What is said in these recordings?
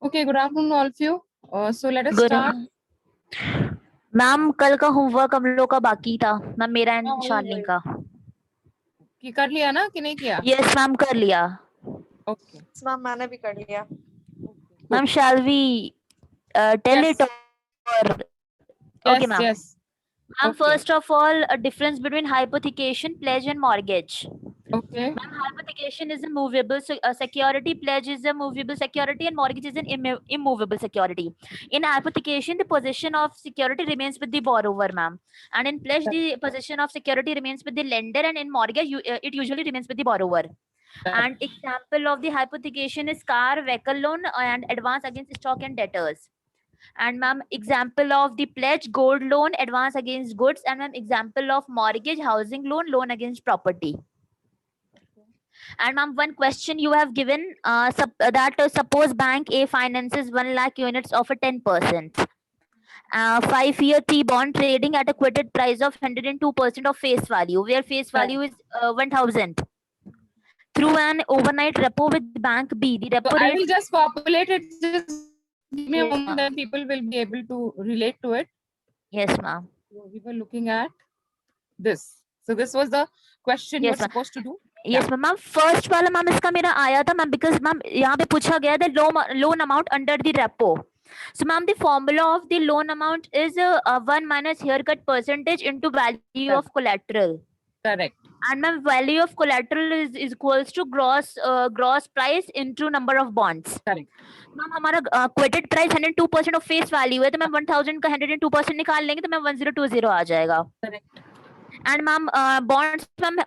Okay, good afternoon all of you. So let us good start. Ma'am, कल का homework हम लोग का बाकी था मैम, मेरा एंड वही शालिनी वही का। कि कर लिया ना कि नहीं किया? यस मैम, कर लिया। Okay, मैम मैंने भी कर लिया। Ma'am, good. Shall we tell Yes, it और okay yes, ma'am. yes. Ma'am, Okay, first of all, difference between hypothecation, pledge and mortgage. okay, Ma'am, hypothecation is a movable security, pledge is a movable security, and mortgage is an immovable security. In hypothecation, the possession of security remains with the borrower, ma'am, and in pledge, the possession of security remains with the lender, and in mortgage, it usually remains with the borrower. And example of the hypothecation is car, vehicle loan, and advance against stock and debtors. And ma'am, example of the pledge, gold loan, advance against goods, and ma'am, example of mortgage, housing loan, loan against property. And ma'am, one question you have given, suppose bank A finances 1 lakh units of a 10%. 5-year T-bond trading at a quoted price of 102% of face value, where face value is 1000. Through an overnight repo with bank B, the so repo I rate. will just populate it. Just give me a Yes, moment, ma'am. then people will be able to relate to it. Yes, ma'am. So we were looking at this. So this was the question you Yes, were ma'am. supposed to do. Yes, ma'am. First वाला ma'am इसका मेरा आया था ma'am, because ma'am यहाँ पे पूछा गया था loan amount under the repo. So ma'am, the formula of the loan amount is 1 minus haircut percentage into value of collateral. Correct. And ma'am, value of collateral is equals to gross price into number of bonds. Correct. Ma'am, हमारा quoted price 102% of face value है, तो ma'am 1000 का 102% निकाल लेंगे तो ma'am 1020 आ जाएगा. Correct. And ma'am bonds ma'am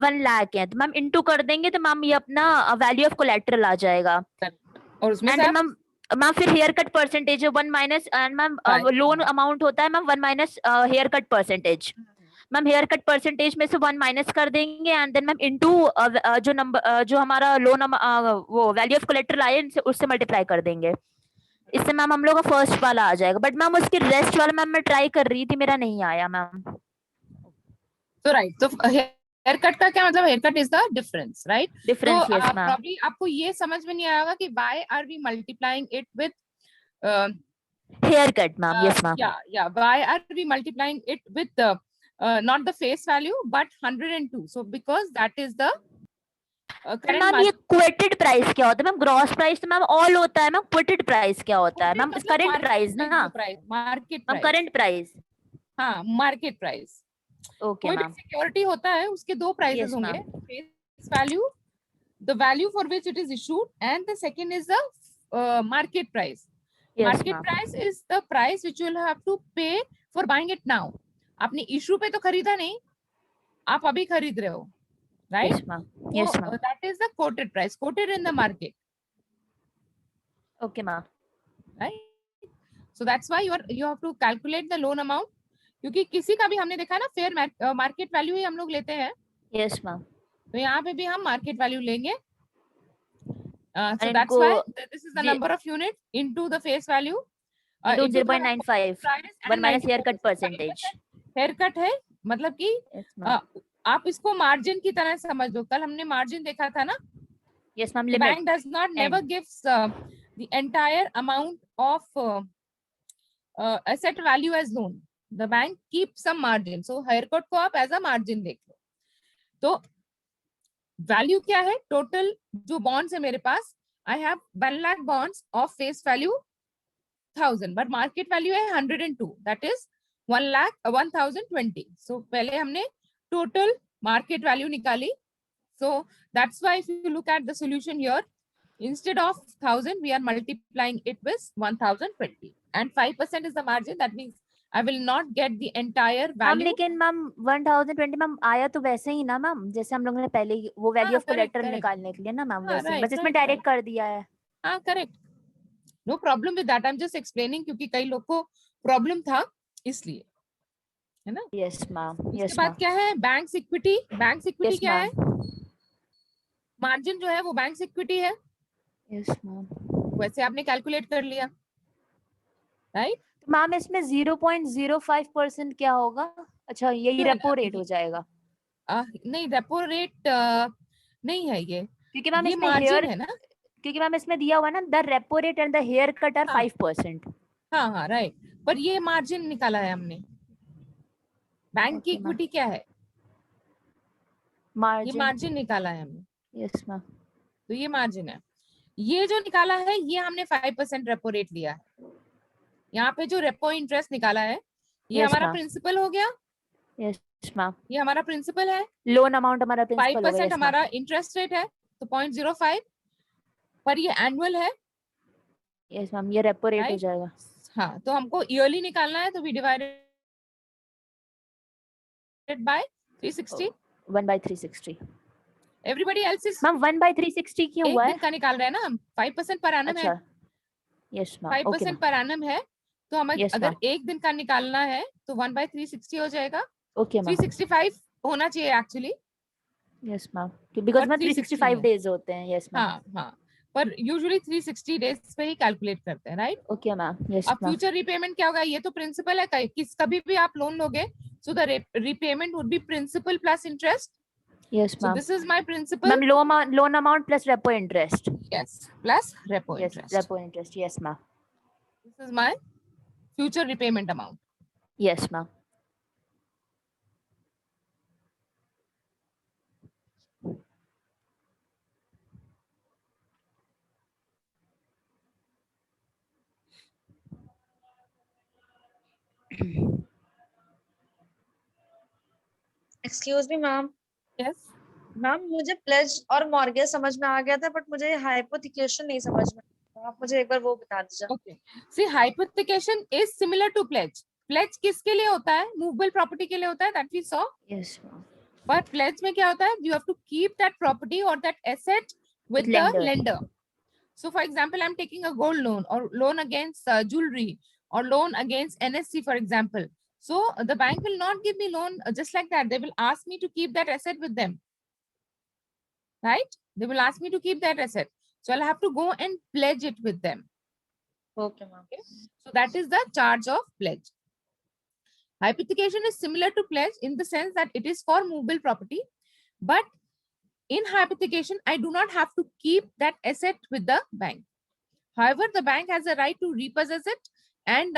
1 lakh है, तो मैम इंटू कर देंगे तो मैम ये अपना वैल्यू ऑफ कोलेट्रल आ जाएगा. और उसमें एंड से मैम फिर हेयर कट परसेंटेज है 1 minus, and ma'am loan amount होता है ma'am 1 minus haircut percentage. Ma'am haircut percentage में से 1 माइनस कर देंगे, एंड देन मैम इनटू जो नंबर जो हमारा लोन वो वैल्यू ऑफ कोलेट्रल आए उससे मल्टीप्लाई कर देंगे. इससे मैम हम लोग का फर्स्ट वाला आ जाएगा. बट मैम उसके रेस्ट वाला मैम मैं ट्राई कर रही थी, मेरा नहीं आया मैम. तो राइट, तो हेयर कट का क्या मतलब? Haircut is the difference, right? Difference, तो यस मैम. प्रॉब्ली आपको ये समझ में नहीं आएगा कि why are we multiplying it with Haircut, ma'am. Yes, ma'am. yeah, why are we multiplying it with the not the face value but 102? So because that is the current ma'am, ये क्वेटेड price क्या होता है ma'am? Gross price तो ma'am all होता है ma'am. क्वेटेड price क्या होता है मैम? करंट प्राइस ना, मार्केट मैम करंट प्राइस. हाँ, मार्केट प्राइस. ओके कोई भी मैम. सिक्योरिटी होता है उसके दो प्राइसेस Yes, होंगे, ma'am. Face value, the value for which it is issued, and the second is the market price. Yes, market ma'am. Price is the price which you will have to pay for buying it now. आपने issue पे तो खरीदा नहीं, आप अभी खरीद रहे हो, right? Yes, ma'am. Yes, ma'am. That is the quoted price, quoted in the market, Okay, ma'am. Right? So that's why you have to calculate the loan amount, क्योंकि किसी का भी हमने देखा ना फेयर मार्केट वैल्यू ही हम लोग लेते हैं. Yes, ma'am. तो यहाँ पे भी हम मार्केट वैल्यू लेंगे. So And that's why this is the number of units into the face value. into into the 0.95. price 1 minus 94%. haircut percentage. Haircut है मतलब कि Yes, ma'am. आप इसको मार्जिन की तरह समझ लो. कल हमने मार्जिन देखा था ना. Yes, ma'am. The Limit. bank does not never gives the entire amount of asset value as loan. The bank keeps some margin. So haircut को आप as a margin देख लो. तो वैल्यू क्या है? टोटल जो बॉन्ड्स है मेरे पास, I have 1 lakh bonds of face value 1000, but market value है 102, दैट इज 1 लाख 1020. सो पहले हमने टोटल मार्केट वैल्यू निकाली. सो that's why if you look at the solution here, instead of 1000 we are multiplying it with 1020, and 5% is the margin. That means I will not get the entire ma'am value. लेकिन ma'am 1020 ma'am आया तो वैसे ही ना ma'am, जैसे हम लोगों ने पहले वो वैल्यू ऑफ कोलेट्रल निकालने के लिए ना मैम, वैसे बस इसमें डायरेक्ट कर दिया है. हाँ, correct. No problem with that. I am just explaining, क्योंकि कई लोग को प्रॉब्लम था इसलिए, है ना? Yes ma'am. इसके यस बाद मैम. क्या है? Bank equity. Bank equity Yes, क्या है? ma'am. मार्जिन जो है वो बैंक इक्विटी है. Yes ma'am. वैसे आपने कैलकुलेट कर लिया, राइट? मैम इसमें 0.05% क्या होगा? अच्छा, यही रेपो रेट हो जाएगा. नहीं, रेपो रेट नहीं है ये, क्योंकि मैम ये इसमें मार्जिन हेयर है ना. क्योंकि मैम इसमें दिया हुआ है ना, the repo rate and the haircut are हाँ। 5%. हाँ हाँ राइट, पर ये मार्जिन निकाला है हमने। बैंक की Okay, ma'am. इक्विटी क्या है, ये Margin. मार्जिन निकाला है हमने, Yes, ma'am. तो ये मार्जिन है। ये जो निकाला है ये हमने 5% रेपो रेट लिया है। यहाँ पे जो रेपो इंटरेस्ट निकाला है ये Yes, हमारा ma'am. प्रिंसिपल हो गया, Yes, ma'am. ये हमारा प्रिंसिपल है, लोन अमाउंट हमारा प्रिंसिपल होगा. 5% Yes, ma'am. हमारा इंटरेस्ट रेट है, तो 0.05, पर ये एनुअल है, Yes, ma'am. ये रेपो रेट हो राइट। जाएगा. हाँ, तो हमको ईयरली निकालना है, तो we divided by 360। 1/360. Everybody else is ma'am 1/360 क्यों एक हुआ है? दिन का निकाल रहे हैं ना हम, 5% पर एनम है, अच्छा. Yes, ma'am. Okay, 5% ma'am. Per annum है, तो हमें Yes, अगर ma'am. एक दिन का निकालना है तो 1/360 हो जाएगा। Okay, ma'am. 365 होना चाहिए एक्चुअली, Yes, ma'am. Because पर में 360 365 है। days होते हैं. Yes, ma'am. हाँ हाँ, पर यूजुअली 360 डेज पे ही कैलकुलेट करते हैं, राइट। Okay, ma'am. Yes, अब ma'am. फ्यूचर रिपेमेंट क्या होगा, ये तो प्रिंसिपल है, कभी भी आप लोन लोगे, so the repayment would be principal plus interest. Yes, So ma'am. this is my principal. Ma'am, loan amount plus repo interest. Yes, plus repo Yes, interest. repo interest. Yes, ma'am. This is my future repayment amount. Yes, ma'am. Excuse me ma'am. Yes. Ma'am मुझे pledge और mortgage समझ में आ गया था, but मुझे hypothecation नहीं समझ में आया। आप मुझे एक बार वो बता दीजिए। Okay. See, hypothecation is similar to pledge. Pledge किसके लिए होता है? Movable property के लिए होता है, that we saw. Yes, ma'am. But pledge में क्या होता है? You have to keep that property or that asset with the lender. So, for example, I'm taking a gold loan or loan against jewelry or loan against NSC, for example. So the bank will not give me loan just like that. They will ask me to keep that asset with them, right? They will ask me to keep that asset. So I'll have to go and pledge it with them. Okay, ma'am. So that is the charge of pledge. Hypothecation is similar to pledge in the sense that it is for movable property, but in hypothecation, I do not have to keep that asset with the bank. However, the bank has a right to repossess it and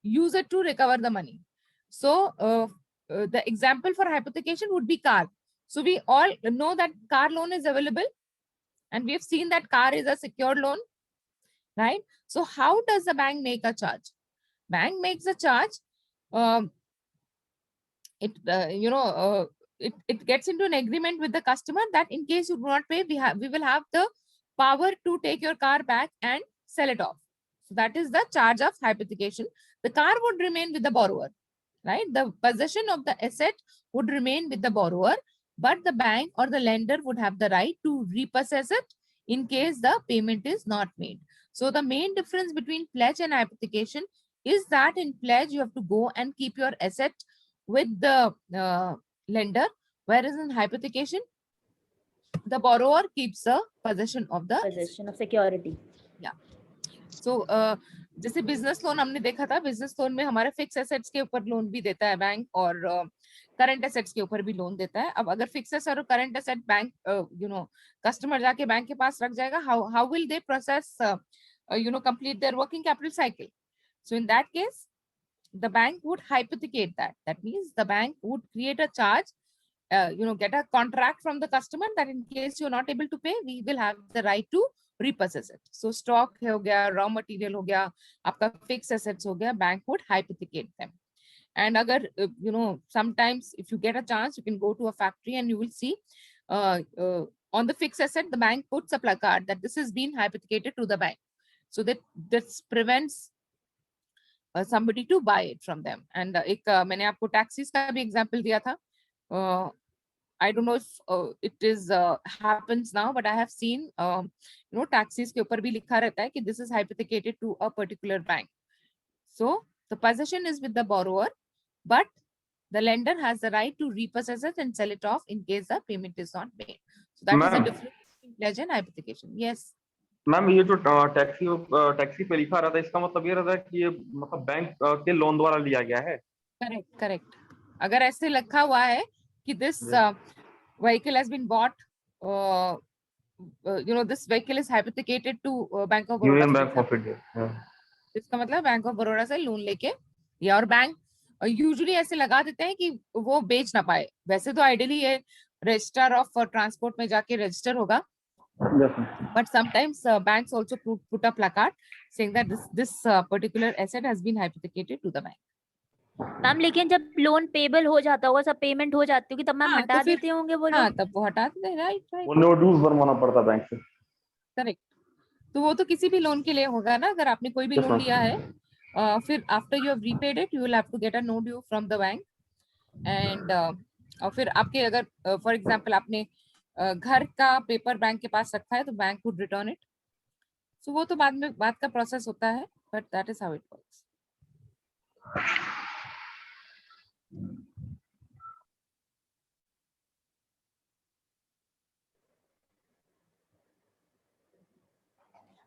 use it to recover the money. So the example for hypothecation would be car. So we all know that car loan is available and we have seen that car is a secured loan, right? So how does the bank make a charge? Bank makes a charge. It gets into an agreement with the customer that in case you do not pay, we will have the power to take your car back and sell it off. So that is the charge of hypothecation. The car would remain with the borrower, right? The possession of the asset would remain with the borrower, but the bank or the lender would have the right to repossess it in case the payment is not made. So the main difference between pledge and hypothecation is that in pledge, you have to go and keep your asset with the lender, whereas in hypothecation, the borrower keeps the possession of security. Yeah. So जैसे business loan हमने देखा था, business loan में हमारे fix assets के ऊपर loan भी देता है बैंक और करंट एसेट्स के ऊपर भी लोन देता है। अब अगर फिक्स एसेट और करंट एसेट बैंक कस्टमर जाके बैंक के पास रख जाएगा, how will they process complete their working capital cycle? So in that case, the bank would hypothecate that. That means the bank would create a charge, get a contract from the customer that in case you're not able to pay, we will have the right to repossess it. So stock हो गया, raw material हो गया, आपका fixed assets हो गया, bank would hypothecate them. And agar, sometimes if you get a chance, you can go to a factory and you will see on the fixed asset, the bank puts a placard that this has been hypothecated to the bank. So that this prevents somebody to buy it from them. And एक मैंने आपको taxis का भी example दिया था. I don't know if it is happens now, but I have seen taxis के ऊपर भी लिखा रहता है कि this is hypothecated to a particular bank. So the possession is with the borrower, but the lender has the right to repossess it and sell it off in case the payment is not made. So that is the difference between pledge and hypothecation. Yes. Ma'am ये जो taxi पे लिखा रहता है, इसका मतलब ये रहता है कि ये मतलब बैंक के लोन द्वारा लिया गया है। करेक्ट। अगर ऐसे लिखा हुआ है कि this vehicle has been bought this vehicle is hypothecated to Bank of Baroda. Union for bank example. Of India. इसका मतलब बैंक ऑफ बड़ौदा से लोन लेके, या और बैंक यूजुअली ऐसे लगा देते हैं कि वो बेच ना पाए। वैसे तो आइडियली ये रजिस्ट्रार ऑफ ट्रांसपोर्ट में जाके रजिस्टर होगा, but sometimes banks also put a placard saying that this particular asset has been hypothecated to the bank. Ma'am लेकिन जब लोन पेबल हो जाता होगा, सब पेमेंट हो जाती होगी, तब मैम हाँ, हटा तो फिर- देते होंगे वो हाँ, लोग। तब वो हटा देते हैं। राइट वो नो ड्यूज बनवाना पड़ता बैंक से। करेक्ट। तो वो तो किसी भी लोन के लिए होगा ना, अगर आपने कोई भी Yes, लोन ma'am. लिया है, फिर after you have repaid it you will have to get a no due from the bank. And और फिर आपके अगर फॉर एग्जांपल आपने घर का पेपर बैंक के पास रखा है तो बैंक वुड रिटर्न इट। सो वो तो बाद का प्रोसेस होता है, but that is how it works.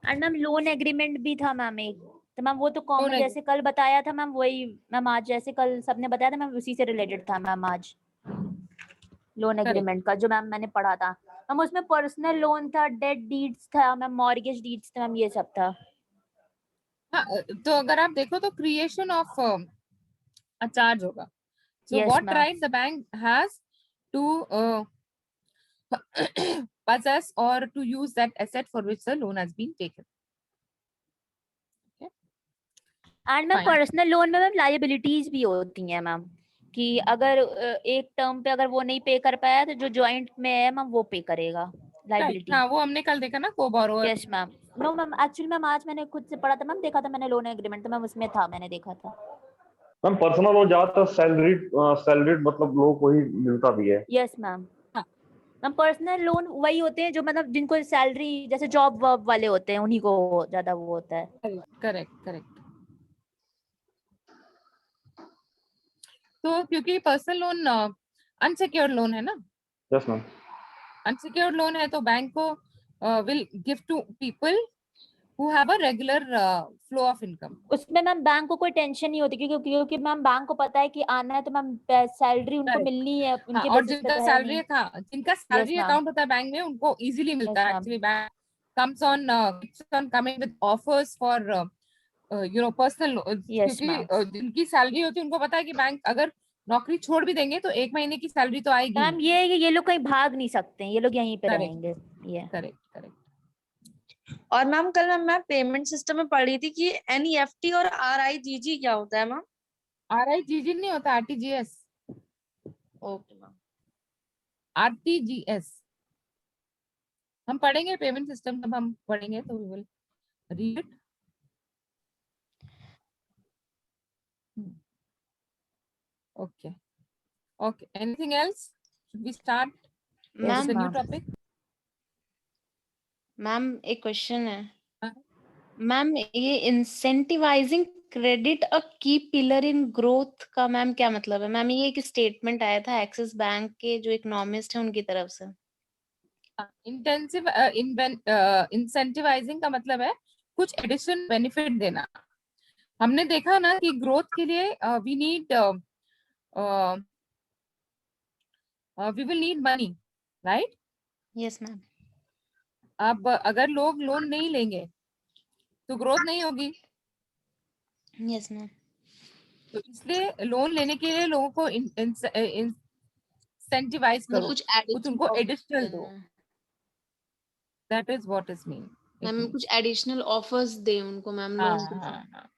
And ma'am loan agreement भी था मैम एक, तो मैम वो तो कॉमन Loan जैसे कल बताया था मैम, वही मैम आज जैसे कल सबने बताया था मैम, उसी से रिलेटेड था मैम आज लोन एग्रीमेंट का जो मैम मैंने पढ़ा था मैम। उसमें पर्सनल लोन था, डेट डीड्स था मैम, मॉर्गेज डीड्स था मैम, ये सब था। हाँ, तो अगर आप देखो तो क्रिएशन ऑफ अ चार्ज होगा। So Yes, what ma'am. Right the bank has to possess or to use that asset for which the loan has been taken. And ma'am Fine. Personal loan में ma'am liabilities भी होती हैं ma'am, कि अगर एक term पे अगर वो नहीं पे कर पाया तो जो जॉइंट में है मैम वो पे करेगा Right. लायबिलिटी। हाँ, वो हमने कल देखा ना, को borrower. Yes ma'am. No ma'am actually ma'am आज मैंने खुद से पढ़ा था मैम, देखा था मैंने लोन एग्रीमेंट, तो मैम उसमें था, मैंने देखा था। मैम पर्सनल लोन ज्यादातर सैलरीड मतलब लोगों को ही मिलता भी है। Yes ma'am. हाँ। मैम पर्सनल लोन वही होते हैं जो मतलब जिनको सैलरी जैसे जॉब वाले होते हैं, उन्हीं को ज्यादा वो होता है। करेक्ट। तो क्योंकि पर्सनल लोन अनसिक्योर्ड लोन है ना, यस मैम। अनसिक्योर्ड लोन है तो बैंक को will give to people who have a regular flow of income. उसमें मैम बैंक को कोई टेंशन नहीं होती, क्योंकि मैम बैंक को पता है कि आना है तो मैम सैलरी उनको Correct. मिलनी है, हाँ, उनके और बेसिस पे जिनका तो है सैलरी नहीं। जिनका सैलरी ma'am. अकाउंट होता है बैंक में, उनको इजीली मिलता Yes, है। ma'am. Actually bank comes on coming with offers for personal, Yes, क्योंकि ma'am. जिनकी सैलरी होती है उनको पता है कि बैंक अगर नौकरी छोड़ भी देंगे तो 1 महीने की सैलरी तो आएगी। मैम ये लोग कहीं भाग नहीं सकते हैं, ये लोग यहीं पे Correct. रहेंगे। ये करेक्ट। और मैम कल मैं पेमेंट सिस्टम में पढ़ी थी कि एनईएफटी और आरआईजीजी क्या होता है मैम? RIGG नहीं होता, RTGS। Okay ma'am. RTGS हम पढ़ेंगे, पेमेंट सिस्टम जब हम पढ़ेंगे तो we will read it. Okay, anything else? Should we start with Yes, the new ma'am. topic? Ma'am एक क्वेश्चन है हाँ। मैम, ये इंसेंटिवाइजिंग क्रेडिट अ की पिलर इन ग्रोथ का मैम क्या मतलब है? मैम ये एक स्टेटमेंट आया था एक्सिस बैंक के जो इकोनॉमिस्ट है उनकी तरफ से। इंटेंसिव इंसेंटिवाइजिंग का मतलब है कुछ एडिशन बेनिफिट देना। हमने देखा ना कि ग्रोथ के लिए we will need money, right? Yes ma'am. अब अगर लोग लोन नहीं लेंगे तो ग्रोथ नहीं होगी। Yes ma'am. तो इसलिए लोन लेने के लिए लोगों को इंसेंटिवाइज करो, कुछ कुछ उनको एडिशनल दो। That is what is mean. Ma'am कुछ एडिशनल ऑफर्स दे उनको मैम लोन।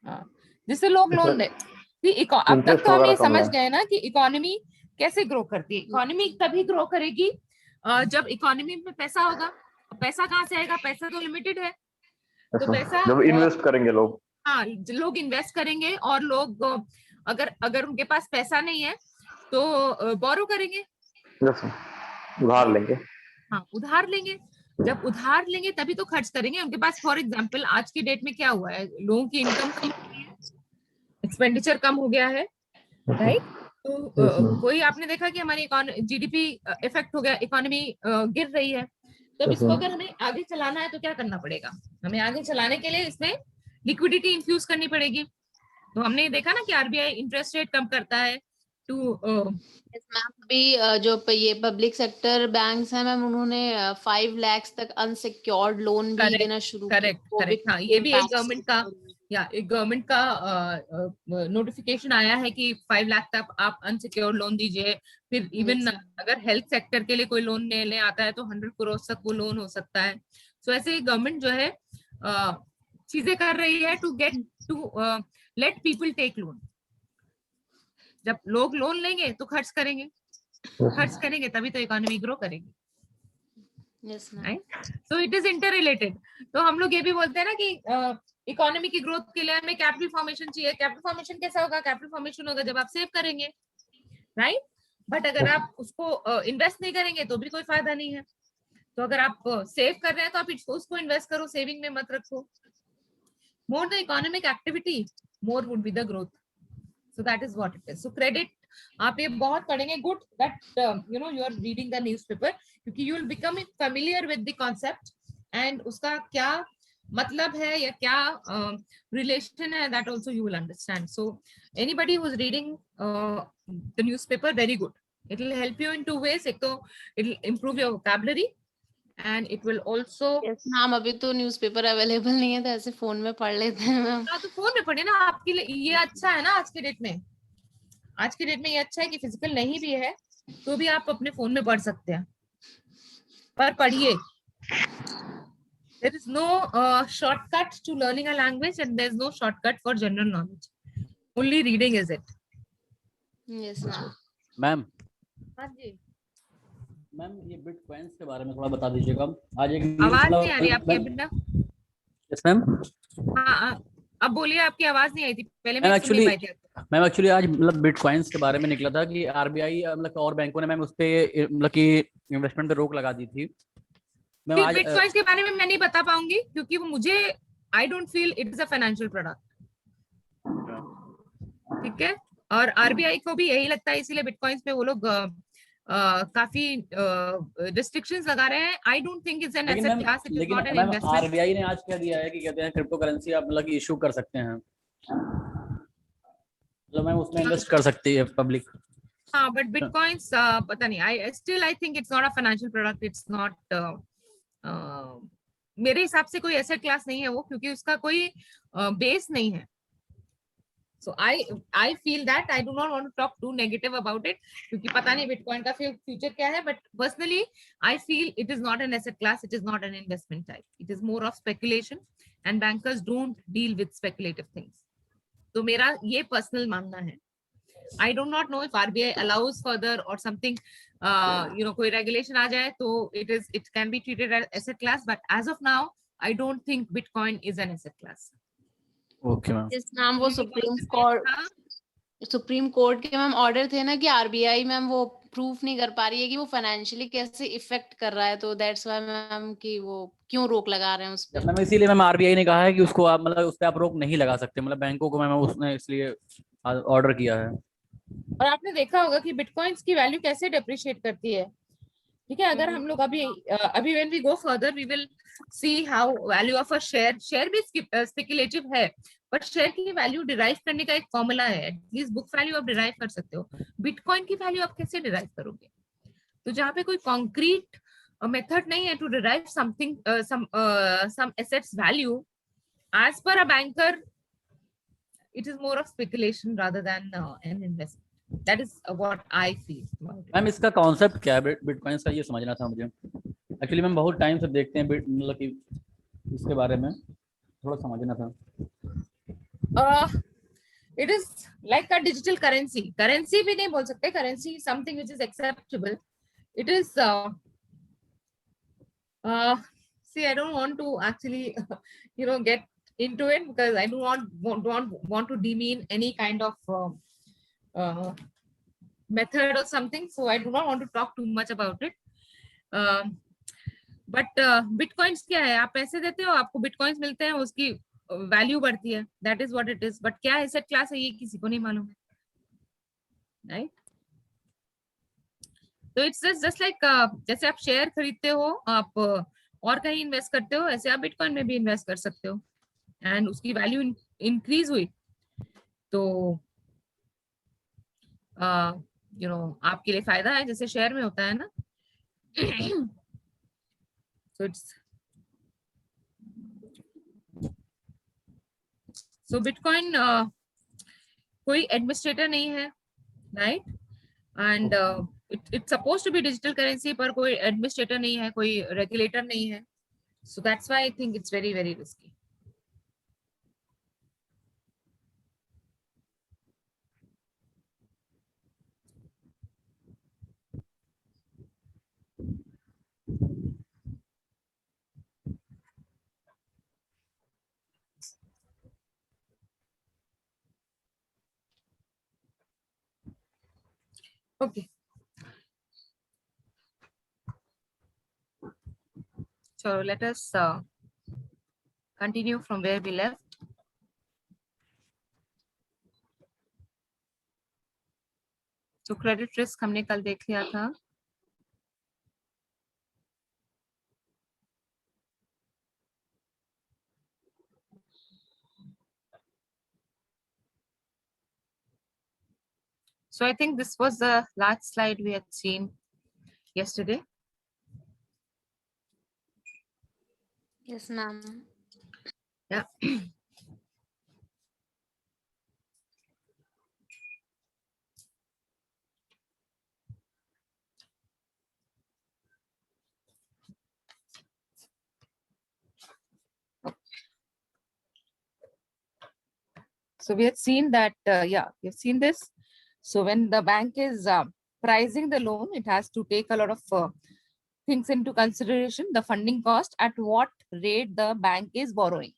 हाँ, जिससे लोग लोन ले। अब तक तो हम ये समझ गए ना कि इकोनॉमी कैसे ग्रो करती है। इकोनॉमी तभी ग्रो करेगी जब इकोनॉमी में पैसा होगा। पैसा कहाँ से आएगा? पैसा तो लिमिटेड है, तो पैसा जब इन्वेस्ट करेंगे लोग। हाँ, लोग इन्वेस्ट करेंगे, और लोग अगर उनके पास पैसा नहीं है तो बोरो करेंगे, उधार लेंगे। हाँ, उधार लेंगे। जब उधार लेंगे तभी तो खर्च करेंगे उनके पास। फॉर एग्जाम्पल आज की डेट में क्या हुआ है, लोगों की इनकम कम हो गई है, एक्सपेंडिचर कम हो गया है, राइट? तो कोई आपने देखा कि हमारी जीडीपी इफेक्ट हो गया, इकोनॉमी गिर रही है। तो इसको अगर हमें आगे चलाना है तो क्या करना पड़ेगा? हमें आगे चलाने के लिए इसमें लिक्विडिटी इन्फ्यूज करनी पड़ेगी। तो हमने देखा ना कि आरबीआई इंटरेस्ट रेट कम करता है to मैम अभी ये पब्लिक सेक्टर बैंक्स हैं मैम, उन्होंने 5 लाख तक अनसिक्योर्ड लोन भी Correct, देना शुरू किया करेक्ट कोविड करेक्ट। हाँ, ये भी एक impact से। गवर्नमेंट का, या एक गवर्नमेंट का नोटिफिकेशन आया है कि 5 लाख तक आप अनसिक्योर्ड लोन दीजिए। फिर इवन Yes, अगर हेल्थ सेक्टर के लिए कोई लोन लेने आता है तो 100 करोड़ तक वो लोन हो सकता है। सो ऐसे ही गवर्नमेंट जो है चीजें कर रही है to get to let people take loan. जब लोग लोन लेंगे तो खर्च करेंगे तभी तो इकोनॉमी ग्रो करेगी, yes ma'am. Right? So it is interrelated. तो हम लोग ये भी बोलते हैं ना कि इकोनॉमी की ग्रोथ के लिए हमें कैपिटल फॉर्मेशन चाहिए। कैपिटल फॉर्मेशन कैसा होगा? कैपिटल फॉर्मेशन होगा जब आप सेव करेंगे, राइट? बट अगर आप उसको इन्वेस्ट नहीं करेंगे तो भी कोई फायदा नहीं है। तो अगर आप सेव कर रहे हैं तो आप उसको इन्वेस्ट करो, सेविंग में मत रखो। More the economic activity, more would be the growth. So that is what it is. So credit आप ये बहुत पढ़ेंगे। Good that you know you are reading the newspaper, क्योंकि you will become familiar with the concept and उसका क्या मतलब है या क्या रिलेशन है, that also you will understand. So anybody who is reading the newspaper, very good. It will help you in to ways. एक तो it will improve your vocabulary and it will also. Yes, ma'am अभी तो newspaper available नहीं है तो ऐसे phone में पढ़ लेते हैं मैम। हाँ, तो फोन में पढ़े ना, आपके लिए ये अच्छा है ना। आज के डेट में, आज के डेट में ये अच्छा है कि फिजिकल नहीं भी है तो भी आप अपने फोन में पढ़ सकते हैं, पर पढ़िए। There is no shortcut to learning a language and there is no shortcut for general knowledge. Only reading is it. Yes ma'am. Ma'am हाँ जी, मैम ये बिटकॉइंस के बारे में थोड़ा बता दीजिएगा। आज एक आवाज नहीं आ रही आपकी बिंदा। Yes ma'am. हाँ, अब बोलिए, आपकी आवाज नहीं आई थी पहले, मैम मैं सुन नहीं एक्चुअली पाई थी। मैम एक्चुअली आज मतलब बिटकॉइंस के बारे में निकला था कि आरबीआई मतलब और बैंकों ने मैम उस पे मतलब कि इन्वेस्टमेंट पे रोक लगा दी थी। मैम फिर आज बिटकॉइंस के बारे में मैं नहीं बता पाऊंगी क्योंकि वो मुझे, I don't feel it is a financial product, ठीक है? और आरबीआई को भी यही लगता है, इसीलिए बिटकॉइंस पे वो लोग काफी रिस्ट्रिक्शंस लगा रहे हैं। I don't think it's an लेकिन asset ma'am class, it is not an ma'am investment. RBI ने आज क्या दिया है कि कहते हैं क्रिप्टो करेंसी आप मतलब इशू कर सकते हैं, मतलब मैम उसमें इन्वेस्ट कर सकती है पब्लिक। हाँ, बट बिटकॉइंस पता नहीं, I still I think it's not a financial product. It's not, मेरे हिसाब से कोई एसेट क्लास नहीं है वो, क्योंकि उसका कोई बेस नहीं है। So I feel that I do not want to talk too negative about it, क्योंकि पता नहीं बिटकॉइन का फ्यूचर क्या है। But personally, I feel it is not an asset class. It is not an investment type. It is more of speculation, and bankers don't deal with speculative things. तो मेरा ये personal मानना है। I do not know if RBI allows further or something, you know, कोई regulation आ जाए तो it can be treated as asset class. But as of now, I don't think Bitcoin is an asset class. Okay ma'am. Yes ma'am, वो supreme court के ma'am order थे ना कि RBI ma'am वो proof नहीं कर पा रही है कि वो फाइनेंशियली कैसे इफेक्ट कर रहा है, तो दैट्स व्हाई मैम कि वो क्यों रोक लगा रहे हैं उस पे। मैम इसीलिए मैम आरबीआई ने कहा है कि उसको आप मतलब उस पे आप रोक नहीं लगा सकते, मतलब बैंकों को मैम उसने इसलिए ऑर्डर किया है। और आपने देखा होगा कि बिटकॉइंस की वैल्यू कैसे डेप्रिशिएट करती है, ठीक है? अगर हम लोग अभी when we go further we will see how value of a share भी स्पेकुलेटिव है, बट शेयर की वैल्यू डिराइव करने का एक फॉर्मूला है। एटलीस्ट बुक वैल्यू आप डिराइव कर सकते हो, बिटकॉइन की वैल्यू आप कैसे डिराइव करोगे? तो जहाँ पे कोई कॉन्क्रीट मेथड नहीं है to derive something, some assets value as per a banker, it is more of speculation rather than an investment. That is what I feel. Ma'am इसका कॉन्सेप्ट क्या है बिटकॉइंस का, ये समझना था मुझे। एक्चुअली मैम बहुत टाइम से देखते हैं मतलब कि इसके बारे में थोड़ा समझना था। It is like a digital currency. Currency भी नहीं बोल सकते, currency is something which is acceptable. It is see, I don't want to actually you know get into it because I do not want to demean any kind of method or something, so I do not want to talk too much about it. But bitcoins क्या है? आप पैसे देते हो, आपको bitcoins मिलते हैं, उसकी वैल्यू बढ़ती है, that is what it is. But क्या एसेट क्लास है ये किसी को नहीं मालूम है, राइट? तो इट्स जस्ट लाइक जैसे आप शेयर खरीदते हो, आप और कहीं इन्वेस्ट करते हो, ऐसे आप बिटकॉइन में भी इन्वेस्ट कर सकते हो एंड उसकी वैल्यू इंक्रीज हुई तो आपके लिए फायदा है, जैसे शेयर में होता है ना. सो बिटकॉइन कोई एडमिनिस्ट्रेटर नहीं है, right? And it's suppose to be digital currency, पर कोई एडमिनिस्ट्रेटर नहीं है, कोई रेगुलेटर नहीं है. So that's why I think it's very very risky. Okay. So let us continue from where we left. So credit risk हमने कल देख लिया था. So I think this was the last slide we had seen yesterday. Yes, ma'am. Yeah. So we had seen that, we've seen this. So when the bank is pricing the loan, it has to take a lot of things into consideration. The funding cost, at what rate the bank is borrowing,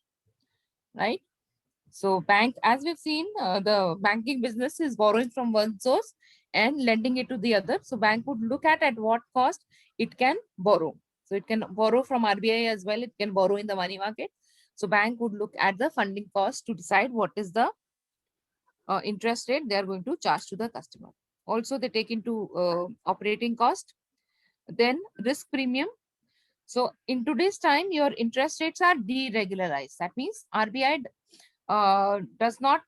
right? So bank, as we've seen, the banking business is borrowing from one source and lending it to the other. So bank would look at what cost it can borrow. So it can borrow from RBI as well. It can borrow in the money market. So bank would look at the funding cost to decide what is the interest rate they are going to charge to the customer. Also, they take into operating cost, then risk premium. So in today's time, your interest rates are deregularized. That means RBI does not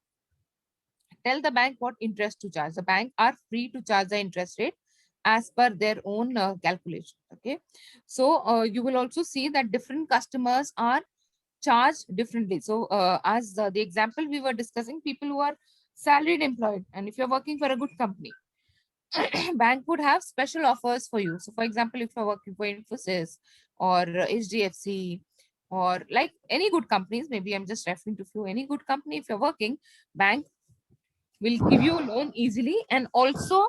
tell the bank what interest to charge. The bank are free to charge the interest rate as per their own calculation. Okay, so you will also see that different customers are charged differently. So as the example we were discussing, people who are salaried employed, and if you're working for a good company, bank would have special offers for you. So for example, if you're working for Infosys or HDFC or like any good companies, maybe I'm just referring to few, any good company, if you're working, bank will give you a loan easily and also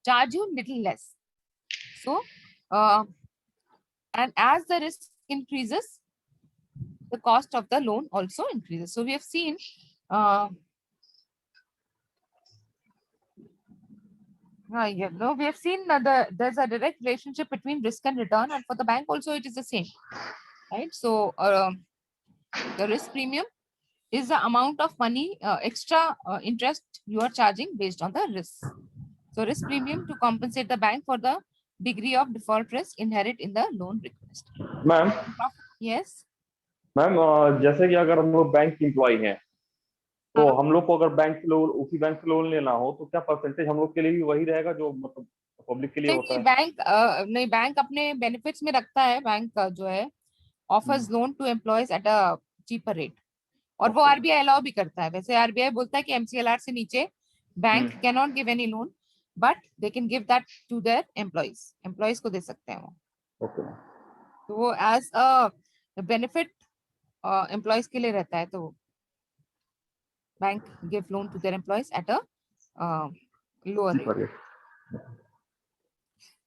charge you little less. So and as the risk increases, the cost of the loan also increases. So we have seen we have seen there's a direct relationship between risk and return, and for the bank also it is the same, right? So the risk premium is the amount of money extra interest you are charging based on the risk. So risk premium to compensate the bank for the degree of default risk inherent in the loan request. Ma'am Yes. Ma'am जैसे कि अगर हम लोग bank employ हैं तो हम लोग को अगर बैंक से लोन उसी बैंक से लोन लेना हो तो क्या परसेंटेज हम लोग के लिए भी वही रहेगा जो मतलब पब्लिक के लिए होता है? बैंक बैंक अपने बेनिफिट्स में रखता है. बैंक जो है offers loan to employees at a cheaper rate, और वो आरबीआई अलाउ भी करता है. वैसे आरबीआई बोलता है कि एमसीएलआर से नीचे bank can not give any loan, but they can give that to their employees को दे सकते हैं वो. तो वो एज अ बेनिफिट एम्प्लॉयज के लिए रहता है. तो bank give loan to their employees at a lower rate.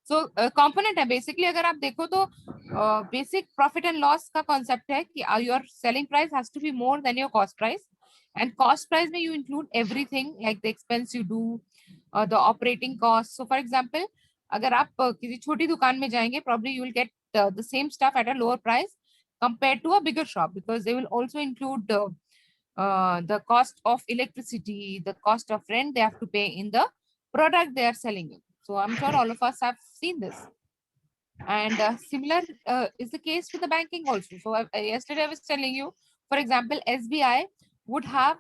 So component है बेसिकली. अगर आप देखो तो बेसिक प्रॉफिट एंड लॉस का कॉन्सेप्ट है कि your selling price has to be more than your cost price, and cost price में you include everything like the expense you do, the operating cost. So for example, अगर आप किसी छोटी दुकान में जाएंगे, probably you will get the same stuff at a lower price compared to a bigger shop, because they will also include the cost of electricity, the cost of rent they have to pay in the product they are selling you. So I'm sure all of us have seen this. And similar is the case with the banking also. So yesterday I was telling you, for example, SBI would have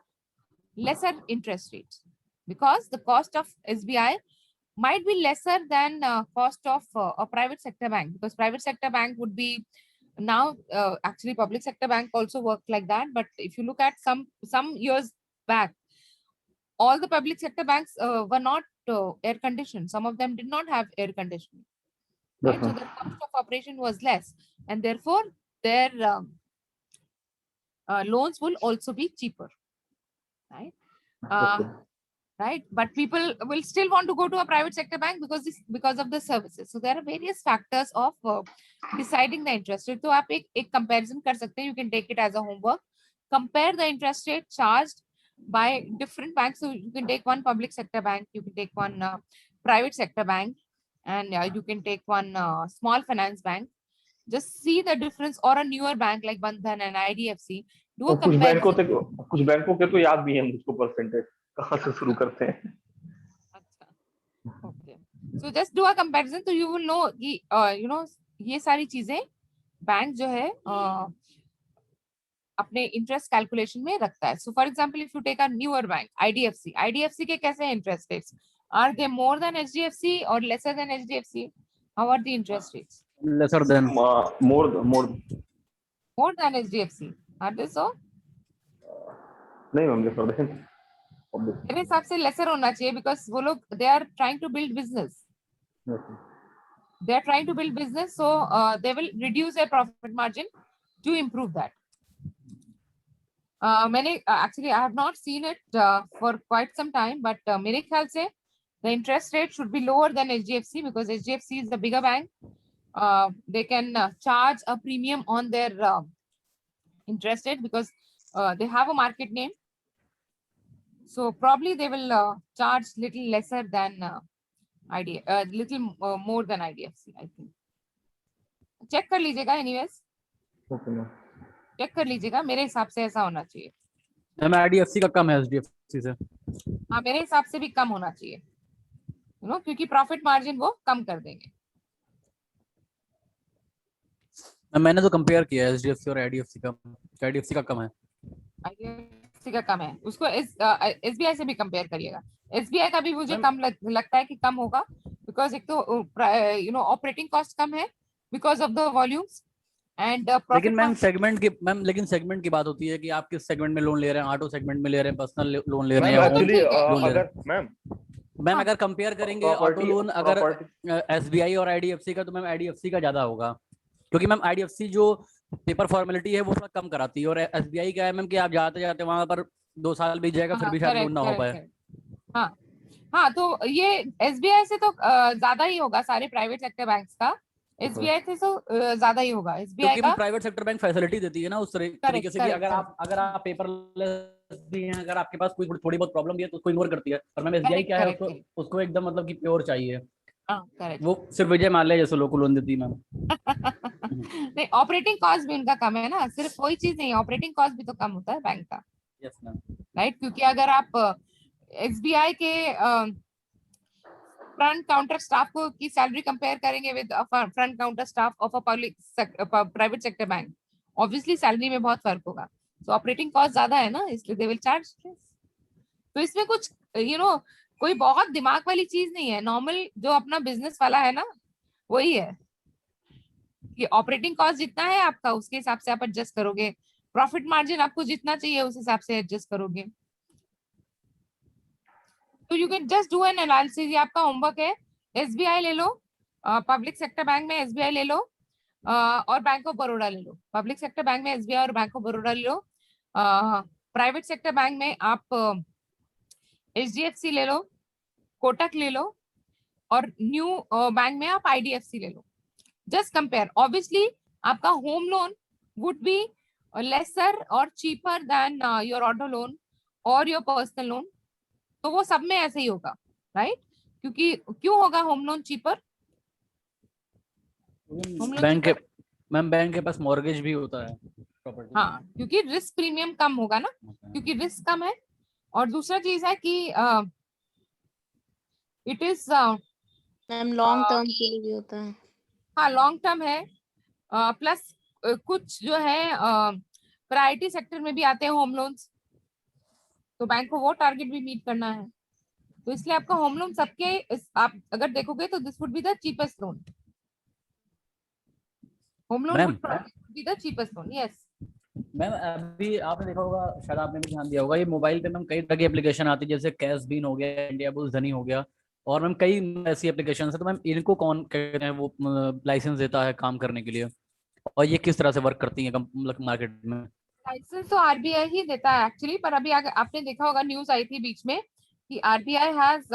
lesser interest rates. because the cost of SBI might be lesser than cost of a private sector bank, because private sector bank would be now actually public sector bank also work like that. But if you look at some years back, all the public sector banks were not air conditioned. Some of them did not have air conditioning, right? So Yes, the cost of operation was less, and therefore their loans will also be cheaper, right? ma'am. Right, but people will still want to go to a private sector bank because of the services. So there are various factors of deciding the interest rate. तो आप एक comparison कर सकते हैं. You can take it as a homework. Compare the interest rate charged by different banks. So you can take one public sector bank, you can take one private sector bank, and you can take one small finance bank. Just see the difference, or a newer bank like Bandhan and IDFC. Do a और comparison. कुछ बैंकों के तो याद भी है मुझको percentage कहाँ से शुरू करते हैं. Okay. So just do a comparison, so you will know कि you know ये सारी चीजें बैंक जो है अपने इंटरेस्ट कैलकुलेशन में रखता है. So for example, if you take a newer bank, IDFC के कैसे हैं interest rates? Are they more than HDFC or lesser than HDFC? How are the interest rates? lesser than. more than HDFC. Are they so? नहीं ma'am lesser than. मेरे हिसाब से lesser होना चाहिए, because वो लोग they are trying to build business. They are trying to build business, so they will reduce their profit margin to improve that. मैंने actually I have not seen it for quite some time, but मेरे ख्याल से the interest rate should be lower than HDFC, because HDFC is the bigger bank. They can charge a premium on their interest rate because they have a market name. So probably they will charge little lesser than little more than IDFC, I think. Check कर लीजिएगा anyways. Okay ma'am. Check कर लीजिएगा, मेरे हिसाब से ऐसा होना चाहिए. मैम IDFC का कम है HDFC से. हाँ, मेरे हिसाब से भी कम होना चाहिए, you know, क्योंकि प्रॉफिट मार्जिन वो कम कर देंगे. मैंने तो कंपेयर किया है HDFC और IDFC का. IDFC का कम है. IDFC का कम है. उसको SBI से भी कंपेयर करिएगा. SBI का भी मुझे कम लगता है कि कम होगा, बिकॉज एक तो यू नो ऑपरेटिंग कॉस्ट कम है because of the volumes. And लेकिन मैम सेगमेंट की बात होती है कि आप किस सेगमेंट में लोन ले रहे हैं. ऑटो सेगमेंट में ले रहे हैं, पर्सनल लोन ले रहे हैं. एक्चुअली अगर मैम अगर कंपेयर करेंगे ऑटो लोन अगर SBI और IDFC का, तो मैम IDFC का ज्यादा होगा, क्योंकि मैम IDFC जो पेपर फॉर्मेलिटी है वो थोड़ा कम कराती है, और SBI क्या है मैम कि आप जाते जाते वहां पर 2 साल बीत जाएगा फिर भी शायद लोन ना हो पाए. हाँ, तो ये SBI से तो ज्यादा ही होगा सारे प्राइवेट सेक्टर बैंक्स का. SBI से तो ज्यादा ही होगा. SBI का प्राइवेट सेक्टर बैंक फैसिलिटी देती है ना उस तरीके से कि अगर आप पेपरलेस भी हैं, अगर आपके पास कोई थोड़ी बहुत प्रॉब्लम भी है तो उसको इग्नोर करती है. और मैम SBI क्या है, उसको एकदम मतलब कि प्योर चाहिए. वो सिर्फ विजय माल्या जैसे लोगों को लोन देती है मैम. नहीं, ऑपरेटिंग कॉस्ट भी उनका कम है ना. सिर्फ कोई चीज नहीं, ऑपरेटिंग कॉस्ट भी तो कम होता है बैंक का. Yes ma'am. राइट, क्योंकि अगर आप SBI के फ्रंट काउंटर स्टाफ को की सैलरी कंपेयर करेंगे with front counter staff of a private sector bank, obviously salary में बहुत फर्क होगा. तो ऑपरेटिंग कॉस्ट ज्यादा है ना, इसलिए दे विल चार्ज. तो इसमें कुछ यू नो कोई बहुत दिमाग वाली चीज नहीं है. नॉर्मल जो अपना बिजनेस वाला है ना, वही है कि ऑपरेटिंग कॉस्ट जितना है आपका उसके हिसाब से आप एडजस्ट करोगे. प्रॉफिट मार्जिन आपको जितना चाहिए उस हिसाब से एडजस्ट करोगे. तो you can just do an analysis. ये आपका होमवर्क है. SBI ले लो, पब्लिक सेक्टर बैंक में SBI ले लो, और बैंक ऑफ बड़ौदा ले लो. पब्लिक सेक्टर बैंक में SBI और बैंक ऑफ बड़ौदा ले लो. प्राइवेट सेक्टर बैंक में आप HDFC ले लो, कोटक ले लो, और न्यू बैंक में आप IDFC ले लो. Just compare. ऑब्वियसली आपका home loan would be lesser और cheaper than your auto loan और योर पर्सनल लोन. तो वो सब में ऐसे ही होगा, राइट? क्योंकि क्यों होगा होम लोन चीपर? बैंक के पास मॉर्गेज भी होता है प्रॉपर्टी. हाँ, क्योंकि रिस्क प्रीमियम कम होगा ना, क्योंकि रिस्क कम है. और दूसरा चीज है कि it is ma'am long term के लिए भी होता है. हाँ, लॉन्ग टर्म है. प्लस कुछ जो है प्रायोरिटी सेक्टर में भी आते हैं होम लोन्स, तो बैंक को वो टारगेट भी मीट करना है. तो इसलिए आपका होम लोन आप अगर देखोगे तो this would be the cheapest loan. Home loan ma'am would be the cheapest loan. Yes ma'am अभी आपने देखा होगा, शायद आपने भी ध्यान दिया होगा, ये मोबाइल पे मैम कई तरह की एप्लीकेशन आती है, जैसे कैश बीन हो गया, इंडिया बुल्स धनी हो गया, और मैम कई ऐसी एप्लीकेशन है। तो मैम इनको कौन कहते हैं वो लाइसेंस देता है काम करने के लिए, और ये किस तरह से वर्क करती है मतलब मार्केट में? लाइसेंस तो आरबीआई ही देता है एक्चुअली. पर अभी आपने देखा होगा, न्यूज आई थी बीच में कि RBI has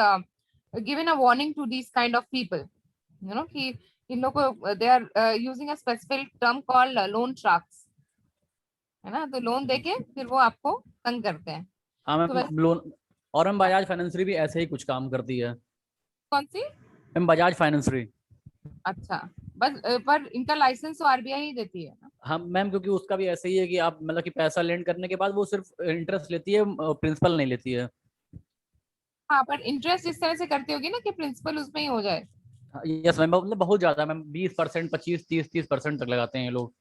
given a warning to this kind of people, you know, कि इन लोग को they are using a specific term called loan sharks, है ना. तो लोन देके फिर वो आपको तंग करते हैं. हाँ तो मैम लोन, और मैम बजाज फाइनेंसरी भी ऐसे ही कुछ काम करती है। कौन सी? मैम बजाज फाइनेंसरी। अच्छा, बस पर इनका लाइसेंस तो आरबीआई ही देती है ना. हाँ मैम, क्योंकि उसका भी ऐसे ही है कि आप मतलब कि पैसा लेंड करने के बाद वो सिर्फ इंटरेस्ट लेती है, प्रिंसिपल नहीं लेती है। हाँ, पर इंटरेस्ट इस तरह से करती होगी ना कि प्रिंसिपल उसमें ही हो जाए. यस मैम, मतलब बहुत ज्यादा मैम, 20%, 25, 30% तक लगाते हैं ये लोग।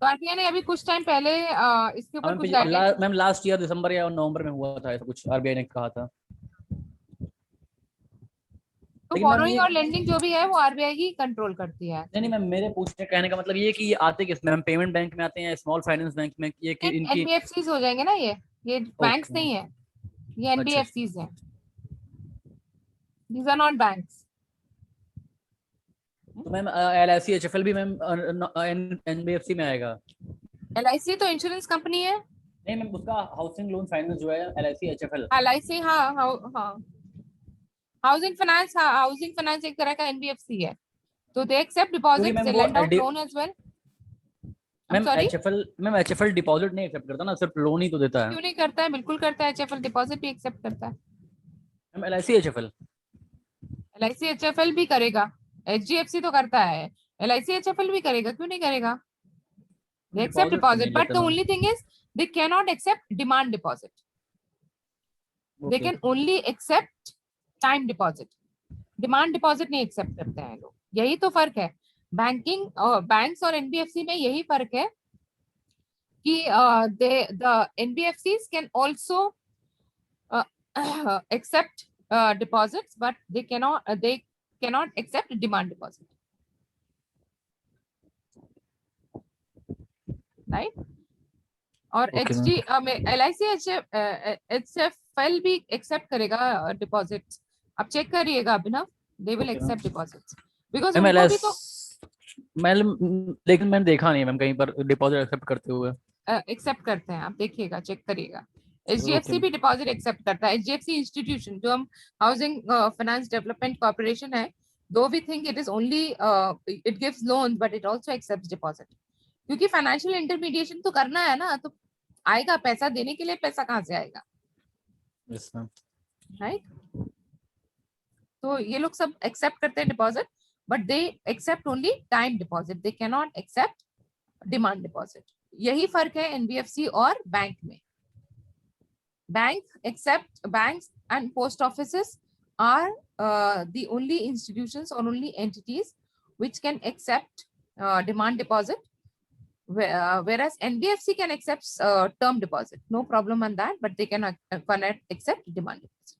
तो आरबीआई ने अभी कुछ टाइम पहले इसके ऊपर मैम कुछ गाइडलाइंस. मैम लास्ट ईयर दिसंबर या नवंबर में हुआ था ऐसा कुछ, आरबीआई ने कहा था। तो लेकिन मैम बोरोइंग ये और लेंडिंग जो भी है वो आरबीआई ही कंट्रोल करती है. नहीं मैम, मेरे पूछने कहने का मतलब ये कि ये आते किस में? मैम पेमेंट बैंक में आते हैं, स्मॉल फाइनेंस बैंक में, ये कि इनकी? एनबीएफसीज हो जाएंगे ना. ये बैंक्स ओके नहीं है, ये अच्छा। एनबीएफसीज है. These are not banks. तो मैम एलआईसी एचएफएल भी मैम एनबीएफसी में आएगा? एलआईसी तो इंश्योरेंस कंपनी है. नहीं मैम, उसका हाउसिंग लोन फाइनेंस जो है एलआईसी एचएफएल। एलआईसी, हाँ हाँ. हाउसिंग फाइनेंस एक तरह का एनबीएफसी है. तो दे एक्सेप्ट क्योंकि डिपॉजिट्स, मैम दे वो lend out loan as well. I am ma'am sorry. HFL deposit नहीं एक्सेप्ट करता ना, सिर्फ लोन ही तो देता है। क्यों नहीं करता है? बिल्कुल करता है. एचएफएल डिपॉजिट भी एक्सेप्ट करता है. Ma'am LIC HFL. LIC HFL भी करेगा. एचडीएफसी तो करता है, एलआईसी एचएफएल भी करेगा. क्यों नहीं करेगा? They accept डिपॉजिट तो deposit, नहीं but लेते the ma'am. only thing is they cannot accept demand deposit. They okay can only accept time deposit. Demand deposit नहीं accept करते हैं लोग. यही तो फर्क है बैंकिंग और बैंक्स और एनबीएफसी में. यही फर्क है कि the NBFCs can also accept deposits, but they cannot accept demand deposit. Right? और LIC HFL भी एक्सेप्ट करेगा डिपॉजिट्स. आप चेक करिएगा Abhinav, they will accept deposits because उनको भी तो लेकिन मैंने देखा नहीं मैम कहीं पर डिपॉजिट एक्सेप्ट करते हुए। एक्सेप्ट करते हैं. आप देखिएगा, चेक करिएगा. ओके एचडीएफसी भी डिपॉजिट एक्सेप्ट करता है. एचडीएफसी इंस्टीट्यूशन जो हम हाउसिंग फाइनेंस डेवलपमेंट कॉर्पोरेशन है, though we think it is only it gives loan but it also accepts deposit. क्योंकि फाइनेंशियल इंटरमीडिएशन तो करना है ना, तो आएगा पैसा देने के लिए. पैसा कहाँ से आएगा? Yes ma'am. राइट. तो ये लोग सब एक्सेप्ट करते हैं deposit, but they accept only time deposit. They can not accept demand deposit. यही फर्क है एनबीएफसी और बैंक में. Banks and post offices are the only institutions or only entities which can accept demand deposit, whereas NBFC can accept term deposit. No problem on that, but they cannot accept demand deposit.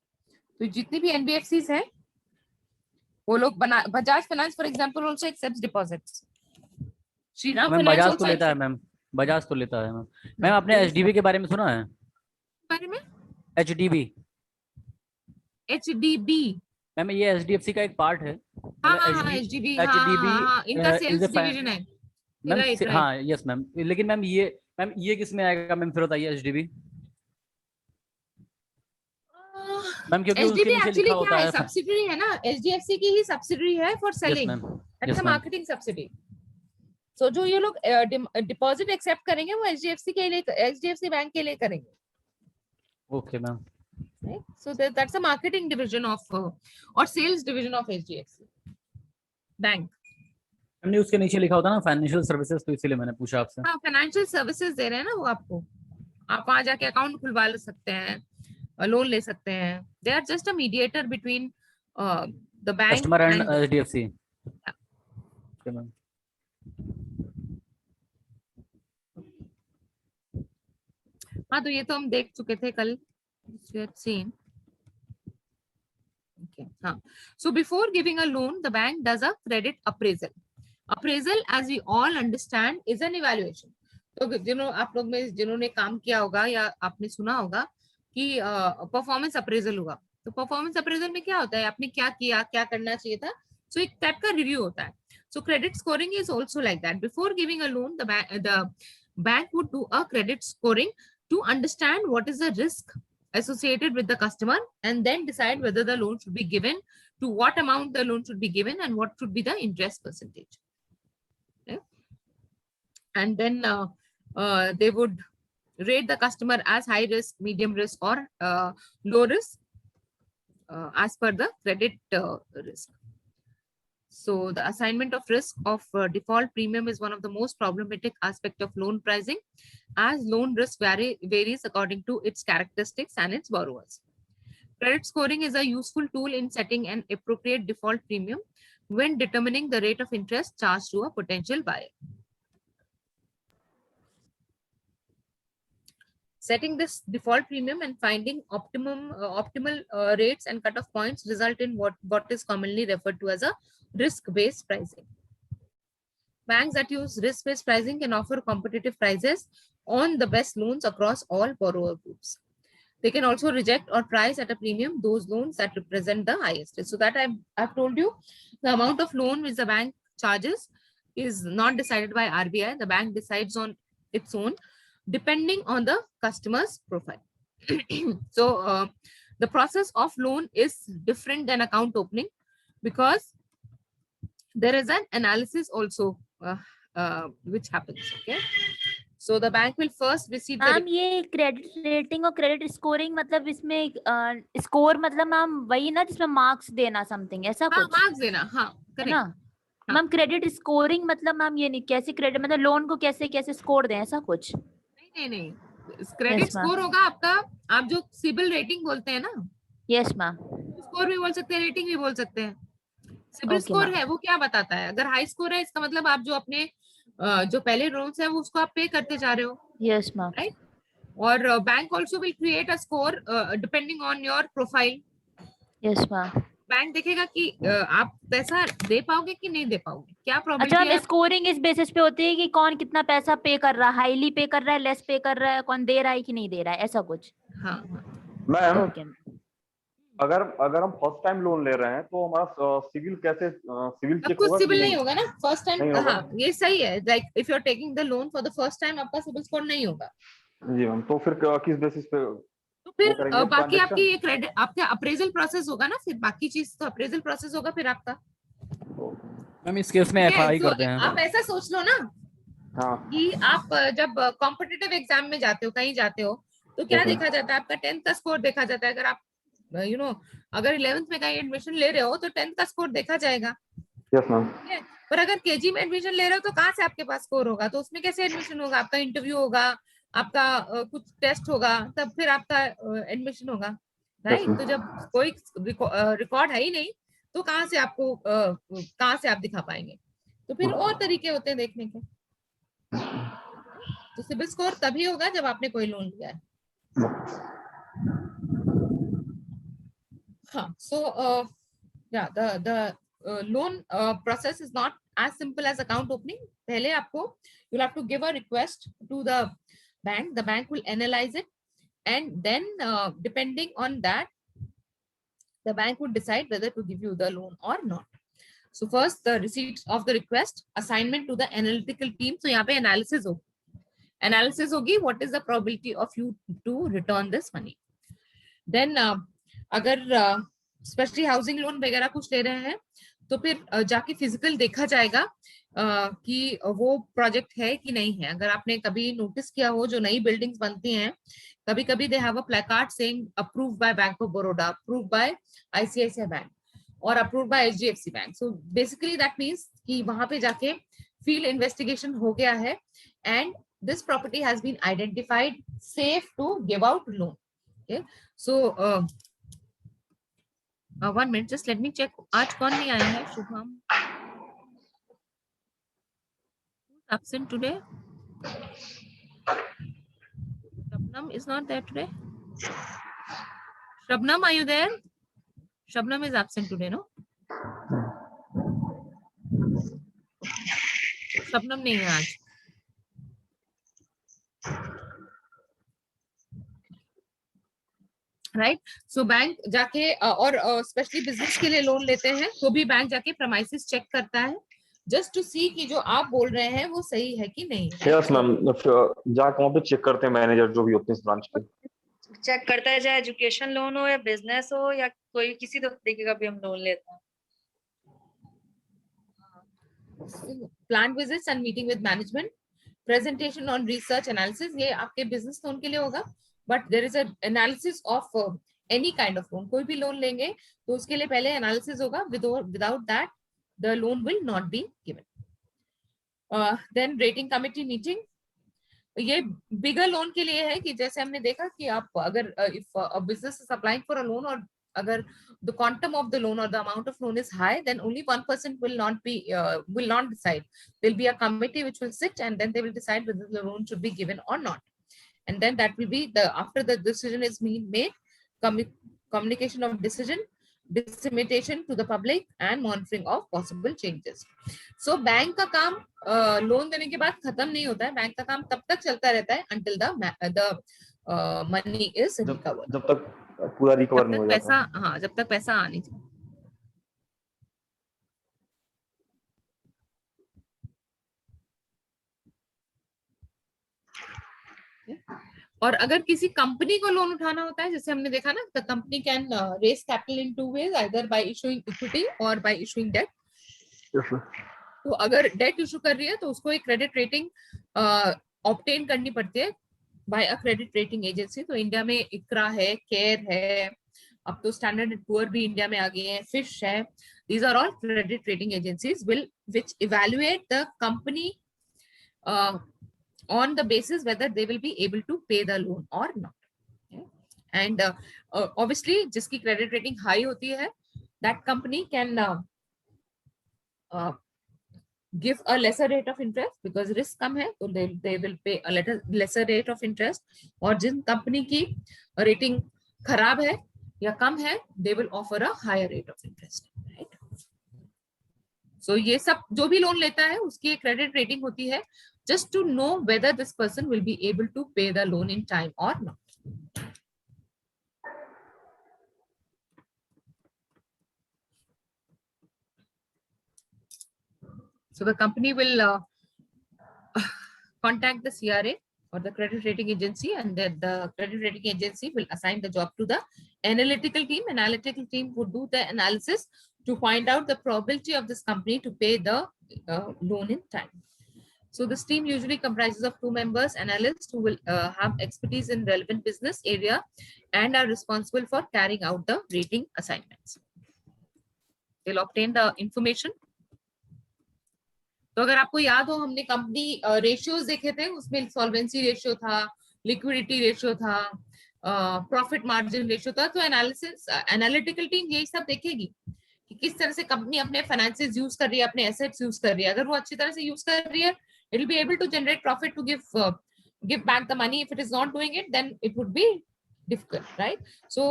तो जितनी भी NBFCs हैं वो लोग Bajaj finance for example also accepts deposits. Shriram ma'am finance Bajaj तो लेता है ma'am, Bajaj तो लेता है मैम। मैम आपने एचडीबी के बारे में सुना है? बारे में एचडीबी HDB. मैम ये एचडीएफसी का एक पार्ट है। हाँ HDB, हाँ इनका सेल्स डिवीजन है. Ma'am right. हाँ यस मैम। लेकिन मैम ये किस में आएगा मैम, फिर बताइए एचडीबी मैम, क्योंकि उसके HDB नीचे एक्चुअली लिखा क्या होता है? है। सब्सिडरी है ना. HDFC की ही सब्सिडरी है for yes selling. Ma'am, that's yes a ma'am. Marketing subsidy. So जो ये लोग डिपॉजिट एक्सेप्ट करेंगे वो HDFC के लिए, HDFC बैंक के लिए करेंगे. Okay ma'am. So that's a marketing division of or sales division of HDFC bank. हमने उसके नीचे लिखा होता है ना फाइनेंशियल सर्विसेज, तो इसीलिए मैंने पूछा आपसे। हाँ, फाइनेंशियल सर्विसेज दे रहे हैं ना वो आपको. आप वहां जाके अकाउंट खुलवा सकते हैं, लोन ले सकते हैं. They are just a mediator between the bank customer and HDFC. Okay ma'am. हाँ, तो ये तो हम देख चुके थे कल. So before giving a loan, the bank does a credit appraisal. Appraisal, as we all understand, is an evaluation. तो आप लोग में जिन्होंने काम किया होगा या आपने सुना होगा कि परफॉर्मेंस अप्रेजल हुआ, तो परफॉर्मेंस अप्रेजल में क्या होता है, आपने क्या किया, क्या करना चाहिए था, सो एक टाइप का रिव्यू होता है. So credit scoring is also like that. Before giving a loan, the bank would do a credit scoring to understand what is the risk associated with the customer, and then decide whether the loan should be given, to what amount the loan should be given, and what should be the interest percentage. Okay? And then they would rate the customer as high risk, medium risk, or low risk as per the credit risk. So the assignment of risk of default premium is one of the most problematic aspect of loan pricing, as loan risk varies according to its characteristics and its borrowers. Credit scoring is a useful tool in setting an appropriate default premium when determining the rate of interest charged to a potential buyer. Setting this default premium and finding optimal rates and cutoff points result in what is commonly referred to as a risk-based pricing. Banks that use risk-based pricing can offer competitive prices on the best loans across all borrower groups. They can also reject or price at a premium those loans that represent the highest risk. So that I've told you, the amount of loan which the bank charges is not decided by RBI. The bank decides on its own, depending on the customer's profile. So the process of loan is different than account opening, because there is an analysis also which happens. Okay, so the bank will first receive the ये credit rating और credit scoring मतलब इसमें score मतलब ma'am वही ना जिसमें marks देना something ऐसा कुछ मार्क्स देना. हाँ, है ना मैम. क्रेडिट स्कोरिंग मतलब मैम ये नहीं कैसे क्रेडिट मतलब लोन को कैसे कैसे स्कोर दें ऐसा कुछ नहीं. क्रेडिट स्कोर होगा आपका, आप जो सिबिल रेटिंग बोलते हैं ना. Yes ma'am. स्कोर भी बोल सकते हैं, रेटिंग भी बोल सकते हैं. सिबिल स्कोर है वो क्या बताता है, अगर हाई स्कोर है इसका मतलब आप जो अपने जो पहले लोन्स है वो उसको आप पे करते जा रहे हो. Yes ma'am. राइट. और bank also will create a score depending on your profile. Yes ma'am. Bank देखेगा कि आप पैसा दे पाओगे कि नहीं दे पाओगे, क्या प्रोबेबिलिटी अच्छा, है. स्कोरिंग इस बेसिस पे होती है कि कौन कितना पैसा पे कर रहा है, हाईली पे कर रहा है, लेस पे कर रहा है, कौन दे रहा है कि नहीं दे रहा है, ऐसा कुछ. हाँ. Ma'am okay. अगर हम फर्स्ट टाइम लोन ले रहे हैं तो हमारा सिविल कैसे सिविल चेक कुछ होगा? सिविल नहीं होगा ना फर्स्ट टाइम. होगा? हाँ, ये सही है. Like if you are taking the loan for the first time आपका सिविल स्कोर नहीं होगा. जी मैम. तो फिर किस बेसिस पे? तो फिर बाकी आपकी ये क्रेडिट आपका अप्रेजल प्रोसेस होगा ना, फिर बाकी चीज तो अप्रेजल प्रोसेस होगा फिर आपका. मैम इस केस में एफआई करते हैं. आप ऐसा सोच लो ना. हाँ. कि आप जब कॉम्पिटिटिव एग्जाम में जाते हो, कहीं जाते हो, तो क्या देखा जाता है, आपका 10th का स्कोर देखा जाता है. अगर आप अगर 11th में कहीं एडमिशन ले रहे हो तो 10th का स्कोर देखा जाएगा. Yes ma'am. पर अगर केजी में एडमिशन ले रहे हो तो कहाँ से आपके पास स्कोर होगा, तो उसमें कैसे एडमिशन होगा, आपका इंटरव्यू होगा, आपका कुछ टेस्ट होगा, तब फिर आपका एडमिशन होगा. राइट. तो जब कोई रिकॉर्ड है ही नहीं तो कहाँ से आपको कहाँ से आप दिखा पाएंगे. तो फिर और तरीके होते हैं देखने के. तो सिबिल स्कोर तभी होगा जब आपने कोई लोन लिया है. हाँ. So yeah, the loan process is not as simple as account opening. पहले आपको you'll have to give a request to the bank. The bank will analyze it, and then depending on that, the bank would decide whether to give you the loan or not. So first, the receipt of the request, assignment to the analytical team. So यहाँ पे analysis होगी. Analysis होगी. What is the probability of you to return this money? Then अगर specially housing loan वगैरह कुछ ले रहे हैं तो फिर जाके फिजिकल देखा जाएगा कि वो प्रोजेक्ट है कि नहीं है. अगर आपने कभी नोटिस किया हो, जो नई बिल्डिंग्स बनती हैं, कभी कभी they have a placard saying approved by bank of Baroda, approved by ICICI bank और approved by HDFC bank. So basically that means कि वहां पे जाके फील्ड इन्वेस्टिगेशन हो गया है and this property has been identified safe to give out loan. Okay. So 1 minute, just let me check. आज कौन नहीं आया है? Shubham absent today. Shabnam is not there today. Shabnam, are you there? Shabnam is absent today, no? Shabnam नहीं है आज. Right. So bank जाके और स्पेशली बिजनेस के लिए लोन लेते हैं तो भी बैंक जाके प्रेमाइसेस चेक करता है जस्ट टू सी कि जो आप बोल रहे हैं वो सही है कि नहीं. यस मैम, जाके वहाँ पे चेक करते हैं मैनेजर जो भी होते हैं इस ब्रांच के. चेक करता है, चाहे एजुकेशन लोन हो या बिजनेस हो या कोई किसी तरीके का भी हम लोन लेते हैं. Plant visits and meeting with management, presentation on research analysis, ये आपके बिजनेस लोन के लिए होगा. But there is a analysis of any kind of loan. कोई भी लोन लेंगे तो उसके लिए पहले एनालिसिस होगा. Without that the loan will not be given. Then rating committee meeting, ये बिगर लोन के लिए है कि जैसे हमने देखा कि आप अगर if a business is applying for a loan और अगर the quantum of the loan or the amount of loan is high, then only one person will not decide. There'll be a committee which will sit and then they will decide whether the loan should be given or not. And then that will be after the decision is made, communication of decision, dissemination to the public and monitoring of possible changes. So bank का काम loan देने के बाद खत्म नहीं होता है. Bank का काम तब तक चलता रहता है until the money is recovered. जब तक पूरा रिकवर नहीं हो जाता. पैसा, हाँ, जब तक पैसा आने चाहिए. और अगर किसी कंपनी को लोन उठाना होता है, जैसे हमने देखा ना, the company can raise capital in 2 ways, either by issuing equity or by issuing debt. तो अगर डेट इशू कर रही है तो उसको एक क्रेडिट रेटिंग ऑब्टेन करनी पड़ती है by a credit rating agency. तो इंडिया में इकरा है, केयर है, अब तो स्टैंडर्ड एंड पुअर भी इंडिया में आ गए हैं, फिश है. These are all credit rating agencies which evaluate the company on the basis whether they will be able to pay the loan or not. Okay? And obviously जिसकी credit rating high होती है, that company can give a lesser rate of interest because risk कम है, तो they will pay a lesser rate of interest. और जिन company की rating खराब है या कम है, they will offer a higher rate of interest. Right? So ये सब जो भी लोन लेता है उसकी एक credit rating होती है, just to know whether this person will be able to pay the loan in time or not. So the company will contact the CRA or the credit rating agency, and then the credit rating agency will assign the job to the analytical team. Analytical team would do the analysis to find out the probability of this company to pay the loan in time. So this team usually comprises of 2 members, analysts who will have expertise in relevant business area and are responsible for carrying out the rating assignments. They'll obtain the information. तो अगर आपको याद हो, हमने company ratios देखे थे, उसमें solvency ratio था, लिक्विडिटी रेशियो था, प्रॉफिट मार्जिन रेशियो था. तो एनालिटिकल टीम यही सब देखेगी कि किस तरह से कंपनी अपने फाइनेंसेस यूज कर रही है, अपने एसेट्स यूज कर रही है. अगर वो अच्छी तरह से यूज कर रही है, it will be able to generate profit to give back the money. If it is not doing it, then it would be difficult, right? So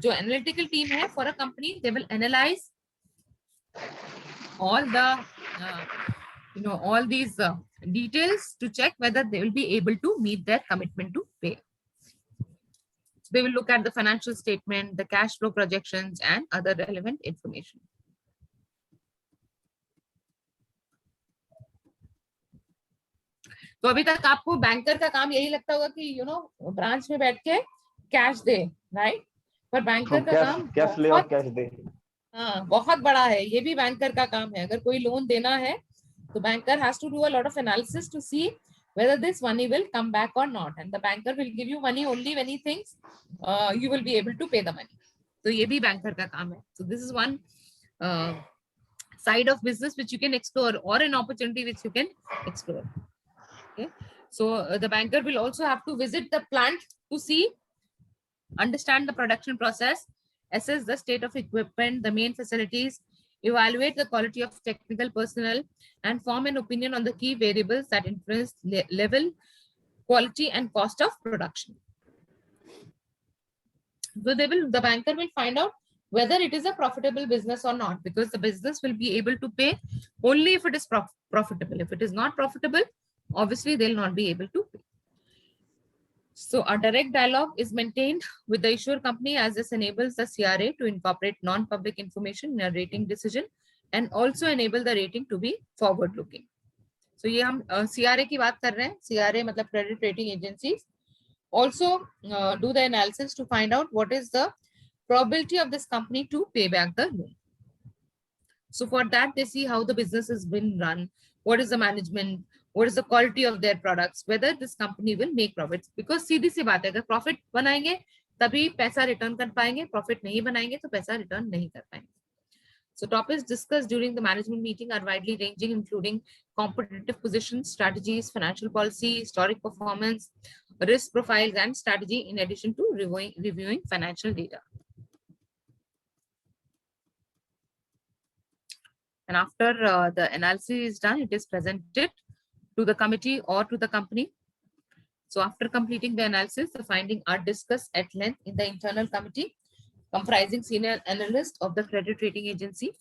जो analytical team है for a company, they will analyze all the all these details to check whether they will be able to meet their commitment to pay. So they will look at the financial statement, the cash flow projections, and other relevant information. तो अभी तक आपको banker का काम यही लगता होगा कि ब्रांच में बैठ के कैश दे, राइट? पर बैंकर का काम कैश ले और कैश दे, हाँ, बहुत बड़ा है. ये भी बैंकर का काम है. अगर कोई लोन देना है तो banker has to do a lot of analysis to see whether this money will come back or not, and the banker will give you money only when he thinks you will be able to pay the money. तो ये भी banker का काम है. So this is one side of business which you can explore, or an opportunity which you can explore. Okay, so the banker will also have to visit the plant to see, understand the production process, assess the state of equipment, the main facilities, evaluate the quality of technical personnel, and form an opinion on the key variables that influence level, quality, and cost of production. So the banker will find out whether it is a profitable business or not, because the business will be able to pay only if it is profitable. If it is not profitable, obviously they'll not be able to pay. So a direct dialogue is maintained with the issuer company, as this enables the CRA to incorporate non-public information in a rating decision and also enable the rating to be forward-looking. So ये हम CRA की बात कर रहे हैं. CRA मतलब credit rating agencies also do the analysis to find out what is the probability of this company to pay back the loan. So for that, they see how the business has been run, what is the management, what is the quality of their products, whether this company will make profits. Because सीधी सी बात है, अगर profit बनाएंगे तभी पैसा return कर पाएंगे, profit नहीं बनाएंगे तो पैसा return नहीं कर पाएंगे. So topics discussed during the management meeting are widely ranging, including competitive positions, strategies, financial policy, historic performance, risk profiles, and strategy, in addition to reviewing financial data. And after the analysis is done, it is presented to the committee or to the company. So after completing the analysis, the findings are discussed at length in the internal committee, comprising senior analysts of the credit rating agency.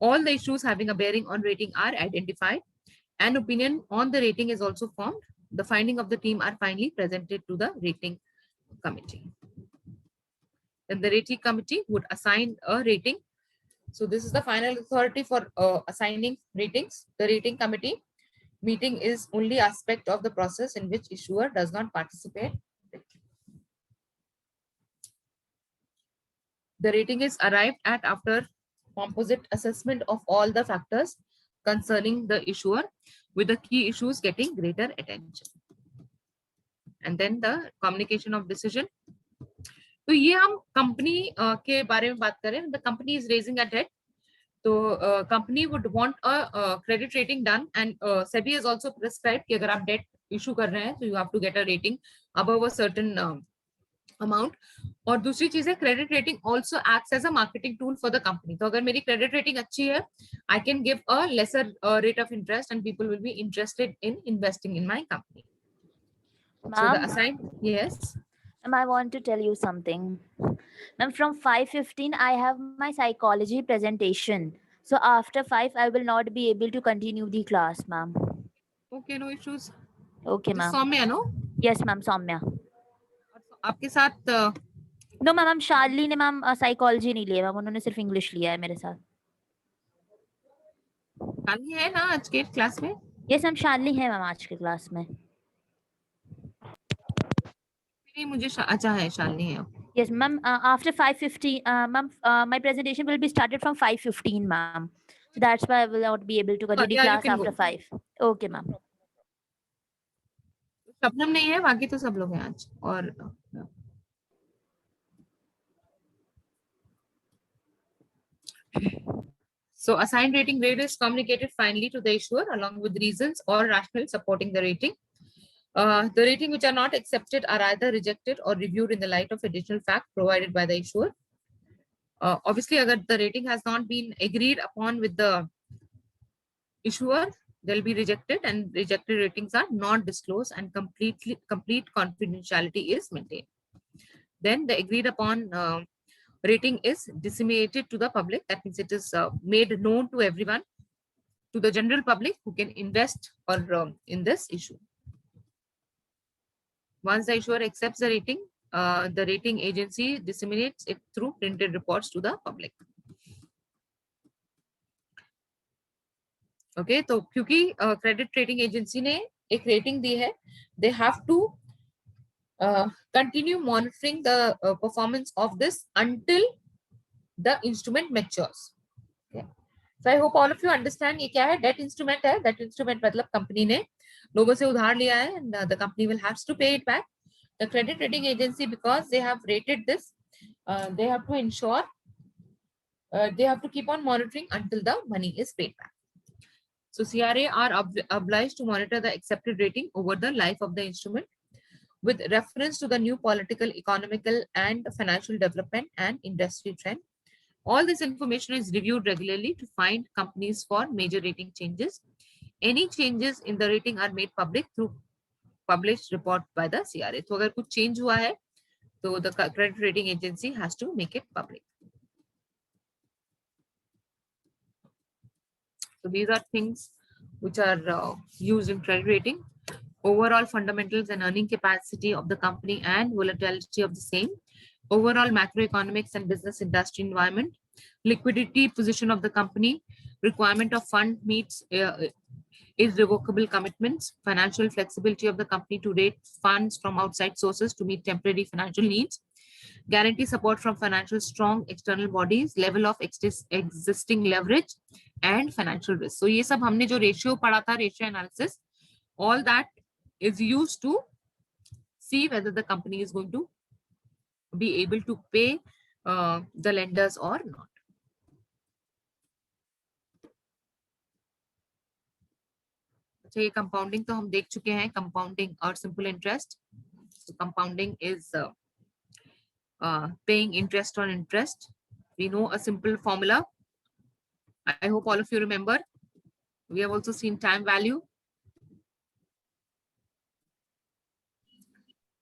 All the issues having a bearing on rating are identified. An opinion on the rating is also formed. The findings of the team are finally presented to the rating committee. Then the rating committee would assign a rating. So this is the final authority for assigning ratings. The rating committee meeting is only aspect of the process in which issuer does not participate. The rating is arrived at after composite assessment of all the factors concerning the issuer, with the key issues getting greater attention. And then the communication of decision. तो ये हम company के बारे में बात करें. The company is raising a debt. तो company would want a credit rating done, and SEBI has also prescribed कि अगर आप debt issue कर रहे हैं तो you have to get a rating above a certain amount. और दूसरी चीज है, credit rating also acts as a marketing tool for the company. तो अगर मेरी credit rating अच्छी है, I can give a lesser rate of interest and people will be interested in investing in my company. So the assigned, yes. I want to tell you something. Ma'am, from 5:15, I have my psychology presentation. So after 5, I will not be able to continue the class, ma'am. Okay, no issues. Okay, ma'am. Saumya, no? Yes, ma'am, Soumya. आपके साथ No, ma'am, Shalini ने ma'am psychology नहीं लिया, ma'am, उन्होंने सिर्फ English लिया है मेरे साथ. शालिनी है ना आज के क्लास में? Yes, ma'am, Shalini है ma'am आज के क्लास में. नहीं, मुझे अच्छा है, शालिनी है. Yes, ma'am. After 5:15, ma'am, my presentation will be started from 5:15, ma'am. So that's why I will not be able to continue yeah, class after 5. Okay, ma'am. Shabnam नहीं है, बाकी तो सब लोग हैं आज. और so assigned rating grade is communicated finally to the issuer along with reasons or rationale supporting the rating. The rating which are not accepted are either rejected or reviewed in the light of additional fact provided by the issuer. Obviously, agar the rating has not been agreed upon with the issuer, they'll be rejected, and rejected ratings are not disclosed and complete confidentiality is maintained. Then the agreed upon rating is disseminated to the public. That means it is made known to everyone, to the general public who can invest or in this issue. Once the issuer accepts the rating agency disseminates it through printed reports to the public. Okay, तो क्योंकि credit rating agency ने एक rating दी है, they have to continue monitoring the performance of this until the instrument matures. Okay. So I hope all of you understand ये क्या है, debt instrument है. Debt instrument मतलब company ने लोगों से उधार लिया है and the company will have to pay it back. The credit rating agency, because they have rated this, they have to ensure, they have to keep on monitoring until the money is paid back. So CRA are obliged to monitor the accepted rating over the life of the instrument with reference to the new political, economical, and financial development and industry trend. All this information is reviewed regularly to find companies for major rating changes. Any changes in the rating are made public through published report by the CRA. तो अगर कुछ change हुआ है, तो the credit rating agency has to make it public. So these are things which are used in credit rating. Overall fundamentals and earning capacity of the company and volatility of the same. Overall macroeconomics and business industry environment. Liquidity position of the company. Requirement of fund meets irrevocable commitments. Financial flexibility of the company to raise funds from outside sources to meet temporary financial needs. Guarantee support from financial strong external bodies. Level of existing leverage and financial risk. So ये सब हमने जो ratio पढ़ा था, ratio analysis, all that is used to see whether the company is going to be able to pay the lenders or not. अच्छा, ये compounding तो हम देख चुके हैं, compounding और simple interest. So compounding is paying interest on interest. We know a simple formula. I hope all of you remember. We have also seen time value.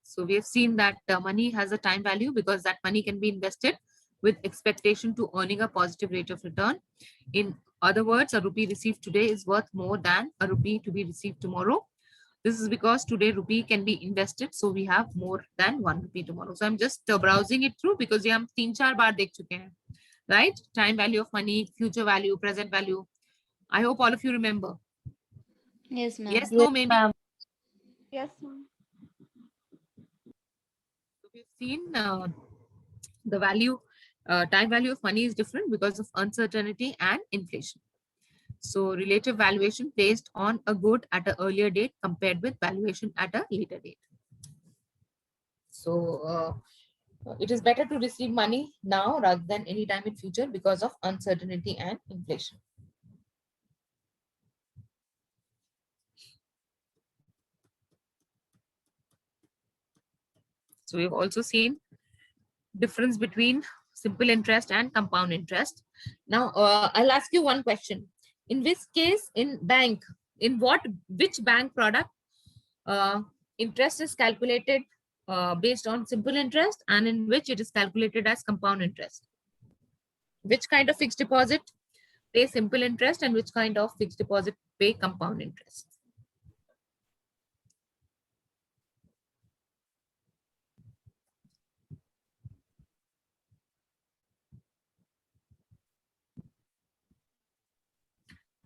So we have seen that money has a time value because that money can be invested with expectation to earning a positive rate of return. In other words, a rupee received today is worth more than a rupee to be received tomorrow. This is because today rupee can be invested, so we have more than 1 rupee tomorrow. So I'm just browsing it through because ये हम 3-4 बार देख चुके हैं, right? Time value of money, future value, present value. I hope all of you remember. Yes, ma'am. Yes, no, maybe. Yes, ma'am. We've seen the value, time value of money is different because of uncertainty and inflation. So relative valuation placed on a good at an earlier date compared with valuation at a later date. So it is better to receive money now rather than any time in future because of uncertainty and inflation. So we've also seen difference between simple interest and compound interest. Now I'll ask you one question. In this case, in bank, which bank product interest is calculated based on simple interest, and in which it is calculated as compound interest? Which kind of fixed deposit pay simple interest and which kind of fixed deposit pay compound interest?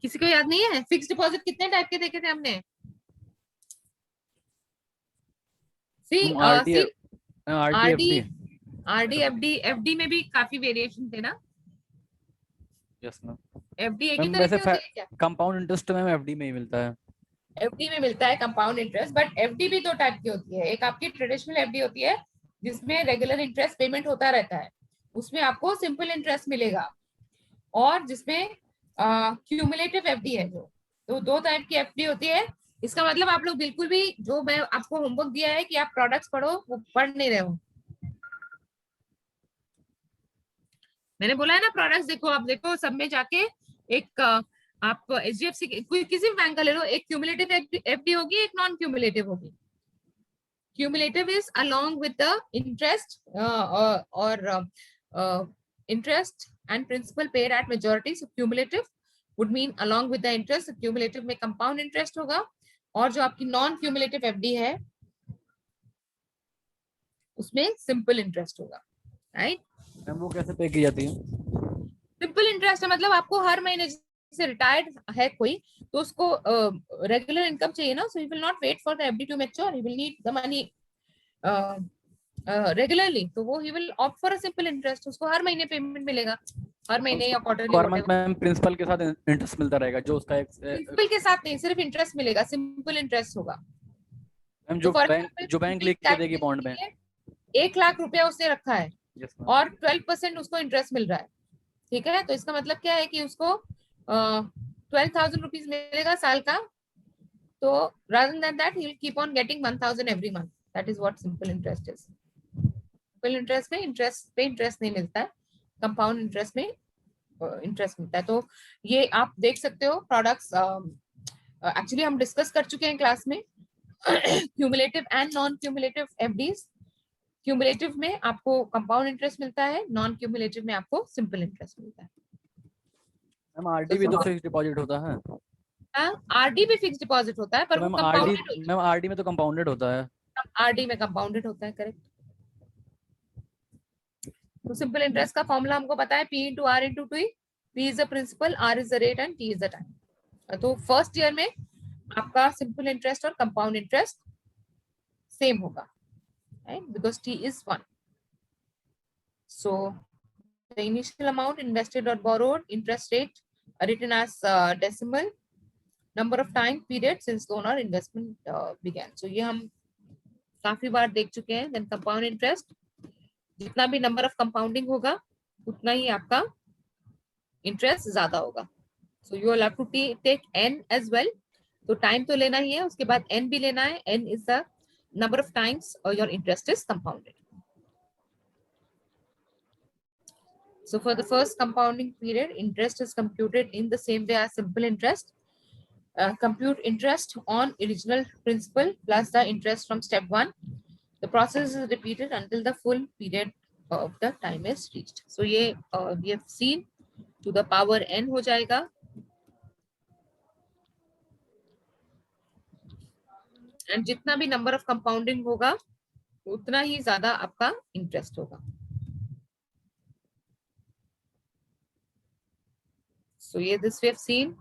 किसी को याद नहीं है? Fix deposit कितने type के देखे थे हमने? आरडी, एफडी में भी काफी वेरिएशन थे ना? Yes ma'am. एफडी एक ही तरह की होती है क्या? कंपाउंड इंटरेस्ट मैम एफडी में ही मिलता है। एफडी में मिलता है कंपाउंड इंटरेस्ट, बट एफडी भी 2 टाइप की होती है। एक आपकी ट्रेडिशनल एफडी होती है जिसमें रेगुलर इंटरेस्ट पेमेंट होता रहता है, उसमें आपको सिंपल इंटरेस्ट मिलेगा, और जिसमें क्यूमुलेटिव एफडी है जो, तो 2 टाइप की एफडी होती है। इसका मतलब आप लोग बिल्कुल भी, जो मैं आपको होमवर्क दिया है कि आप प्रोडक्ट्स पढ़ो, वो पढ़ नहीं रहे हो। मैंने बोला है ना प्रोडक्ट्स देखो, आप देखो सब में जाके एक आप एचडीएफसी किसी भी बैंक का ले लो, एक क्यूमुलेटिव एफडी होगी, एक नॉन क्यूमुलेटिव होगी। Cumulative is along with the interest और interest and principal paid at majority. So cumulative would mean along with the interest. So cumulative में compound interest होगा, और जो आपकी non cumulative FD है उसमें simple interest होगा, right? मैम वो कैसे पे की जाती है? Simple interest है मतलब आपको हर महीने, जैसे रिटायर्ड है कोई तो उसको रेगुलर इनकम चाहिए ना, so he will not wait for the FD to mature, he will need the money regularly, तो वो he will opt for a simple interest, उसको हर महीने पेमेंट मिलेगा, हर महीने या क्वार्टरली। मैम प्रिंसिपल के साथ इंटरेस्ट मिलता रहेगा, जो उसका एक प्रिंसिपल के साथ नहीं, सिर्फ इंटरेस्ट मिलेगा, सिंपल इंटरेस्ट होगा। मैम जो बैंक लिख के देगी बॉन्ड में 1 लाख रुपया उसने रखा है और 12% उसको इंटरेस्ट मिल रहा है, ठीक है, तो इसका मतलब क्या है कि उसको 12,000 रुपीज मिलेगा साल का, तो rather than that he will keep on getting 1,000 every month. That is what simple interest is. Simple interest में इंटरेस्ट नहीं मिलता है, कंपाउंड इंटरेस्ट में इंटरेस्ट मिलता है। तो ये आप देख सकते हो प्रोडक्ट्स, एक्चुअली हम डिस्कस कर चुके हैं क्लास में, cumulative and non cumulative FDs. Cumulative में आपको कंपाउंड इंटरेस्ट मिलता है, नॉन क्यूमुलेटिव में आपको सिंपल इंटरेस्ट मिलता है। मैम आरडी भी तो फिक्स डिपॉजिट होता है। आरडी भी फिक्स डिपॉजिट होता है, पर वो मैम कंपाउंडेड आरडी में तो कंपाउंडेड होता है। आरडी में कंपाउंडेड होता है, करेक्ट। तो सिंपल इंटरेस्ट का फॉर्मूला हमको पता है, P into R into T. P is the principal, R is the rate and T is the time. तो फर्स्ट ईयर में आपका सिंपल इंटरेस्ट और कंपाउंड इंटरेस्ट सेम होगा, right? Because T is 1. So the initial amount invested or borrowed, interest rate written as decimal, number of time period since loan or investment began. So ये हम काफी बार देख चुके हैं। Then compound interest, जितना भी number of compounding होगा उतना ही आपका interest ज्यादा होगा। So you will have to take n as well. तो time तो लेना ही है, उसके बाद n भी लेना है। n is the number of times your interest is compounded. So for the first compounding period, interest is computed in the same way as simple interest. Compute interest on original principal plus the interest from step 1. The process is repeated until the full period of the time is reached. So ये we have seen to the power n हो जाएगा, and जितना भी number of compounding होगा उतना ही ज्यादा आपका interest होगा। So yeah, this we have seen.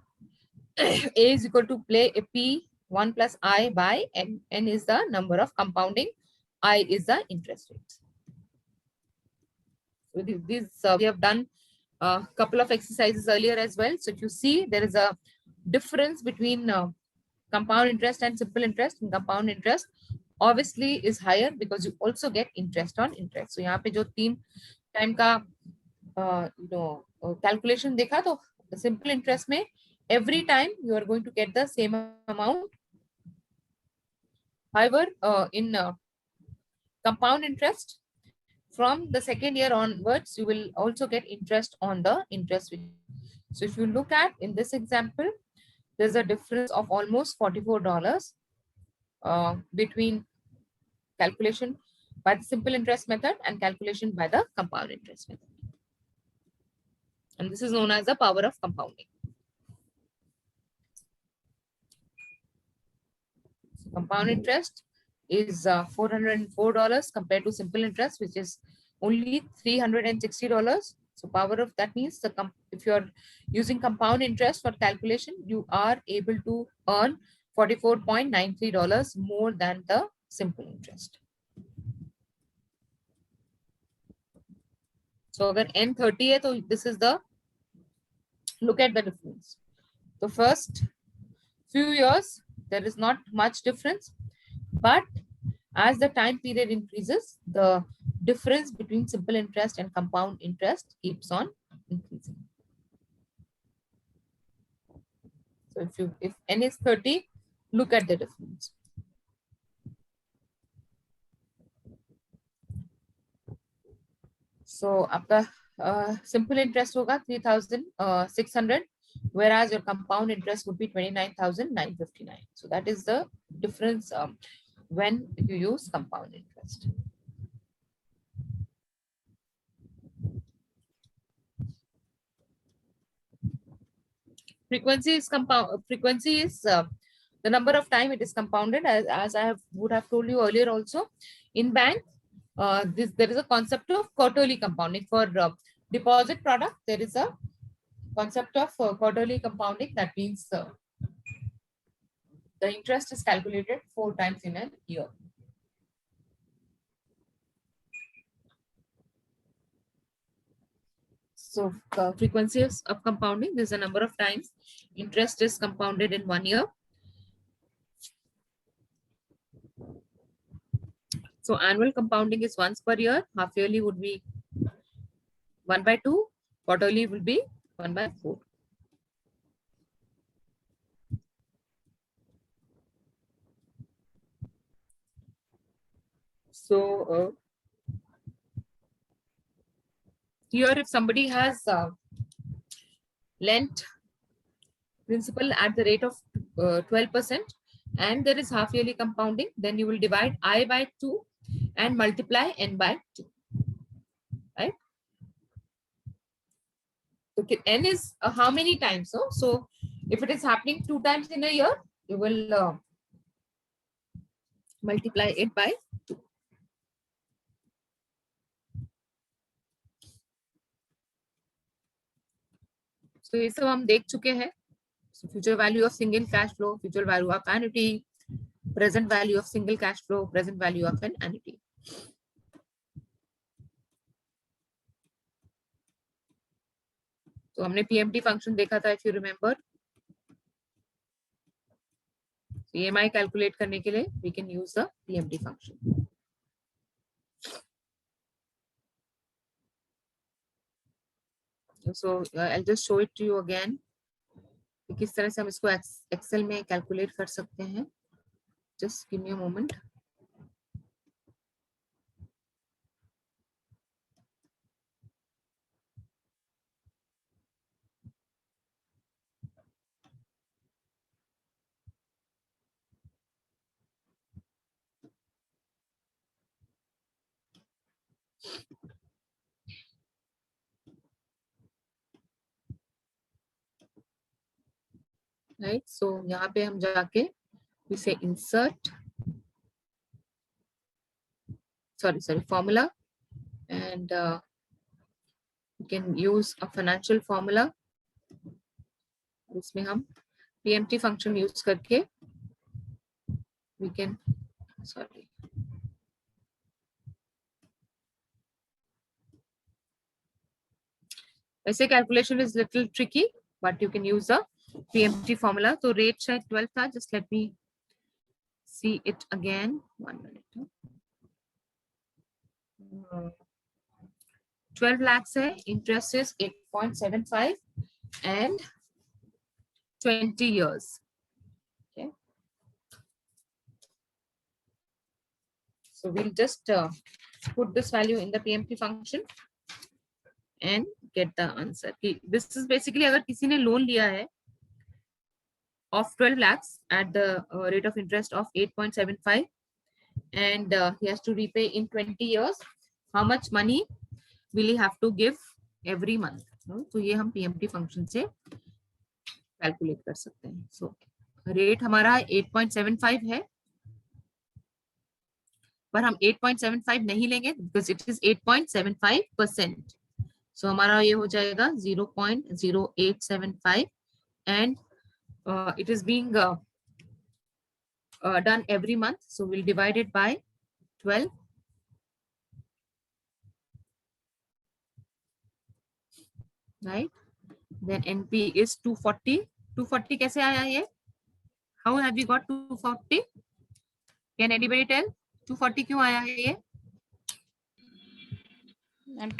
A is equal to play a P1 plus I by N. N is the number of compounding. I is the interest rate. So this we have done a couple of exercises earlier as well. So if you see, there is a difference between compound interest and simple interest. And compound interest obviously is higher because you also get interest on interest. So यहाँ पे जो 3 time का calculation देखा, तो simple interest में every time you are going to get the same amount. However, in compound interest, from the second year onwards, you will also get interest on the interest. So if you look at in this example, there's a difference of almost $44 between calculation by the simple interest method and calculation by the compound interest method. And this is known as the power of compounding. So compound interest is $404 compared to simple interest, which is only $360. So power of that means if you are using compound interest for calculation, you are able to earn $44.93 more than the simple interest. So अगर n 30 है, तो this is the, look at the difference. The first few years there is not much difference, but as the time period increases, the difference between simple interest and compound interest keeps on increasing. So if n is 30, look at the difference. So आपका simple interest होगा 3,600, whereas your compound interest would be 29,959. So that is the difference when you use compound interest. Frequency is the number of time it is compounded, as I would have told you earlier also. In bank, there is a concept of quarterly compounding. For deposit product, there is a concept of quarterly compounding. That means the interest is calculated 4 times in a year. So frequency of compounding, there's a number of times interest is compounded in 1 year. So annual compounding is once per year. Half yearly would be 1/2. Quarterly will be 1/4. So here, if somebody has lent principal at the rate of 12% and there is half yearly compounding, then you will divide I by 2 and multiply n by 2, right? So n is how many times? So if it is happening 2 times in a year, you will multiply it by 2. So ये सब हम देख चुके हैं. So future value of single cash flow, future value of annuity, present value of single cash flow, present value of an annuity. तो हमने PMT function देखा था, if you remember. EMI calculate करने के लिए we can use the PMT function. So I'll just show it to you again. कि किस तरह से हम इसको एक्सेल में कैलकुलेट कर सकते हैं. Just give me a moment. Right, so यहाँ पे हम जाके we say insert, sorry, formula, and you can use a financial formula. इसमें हम PMT function use करके we can, sorry, ऐसे calculation is little tricky, but you can use a PMT formula. तो rate शायद 12 था. Just let me see it again. 1 minute. 12 lakhs है. Interest is 8.75 and 20 years. Okay. So we'll just put this value in the PMT function and get the answer. This is basically अगर किसी ने loan लिया है of 12 lakhs at the rate of interest of 8.75 and he has to repay in 20 years, how much money will he have to give every month? तो ये हम PMT function से calculate कर सकते हैं. So रेट हमारा 8.75 है, पर हम 8.75 नहीं लेंगे because it is 8.75%. So हमारा ये हो जाएगा 0.0875 and it is being done every month. So we'll divide it by 12. Right? Then NP is 240. 240 कैसे आया ये? How have you got 240? Can anybody tell? 240 क्यों आया है ये?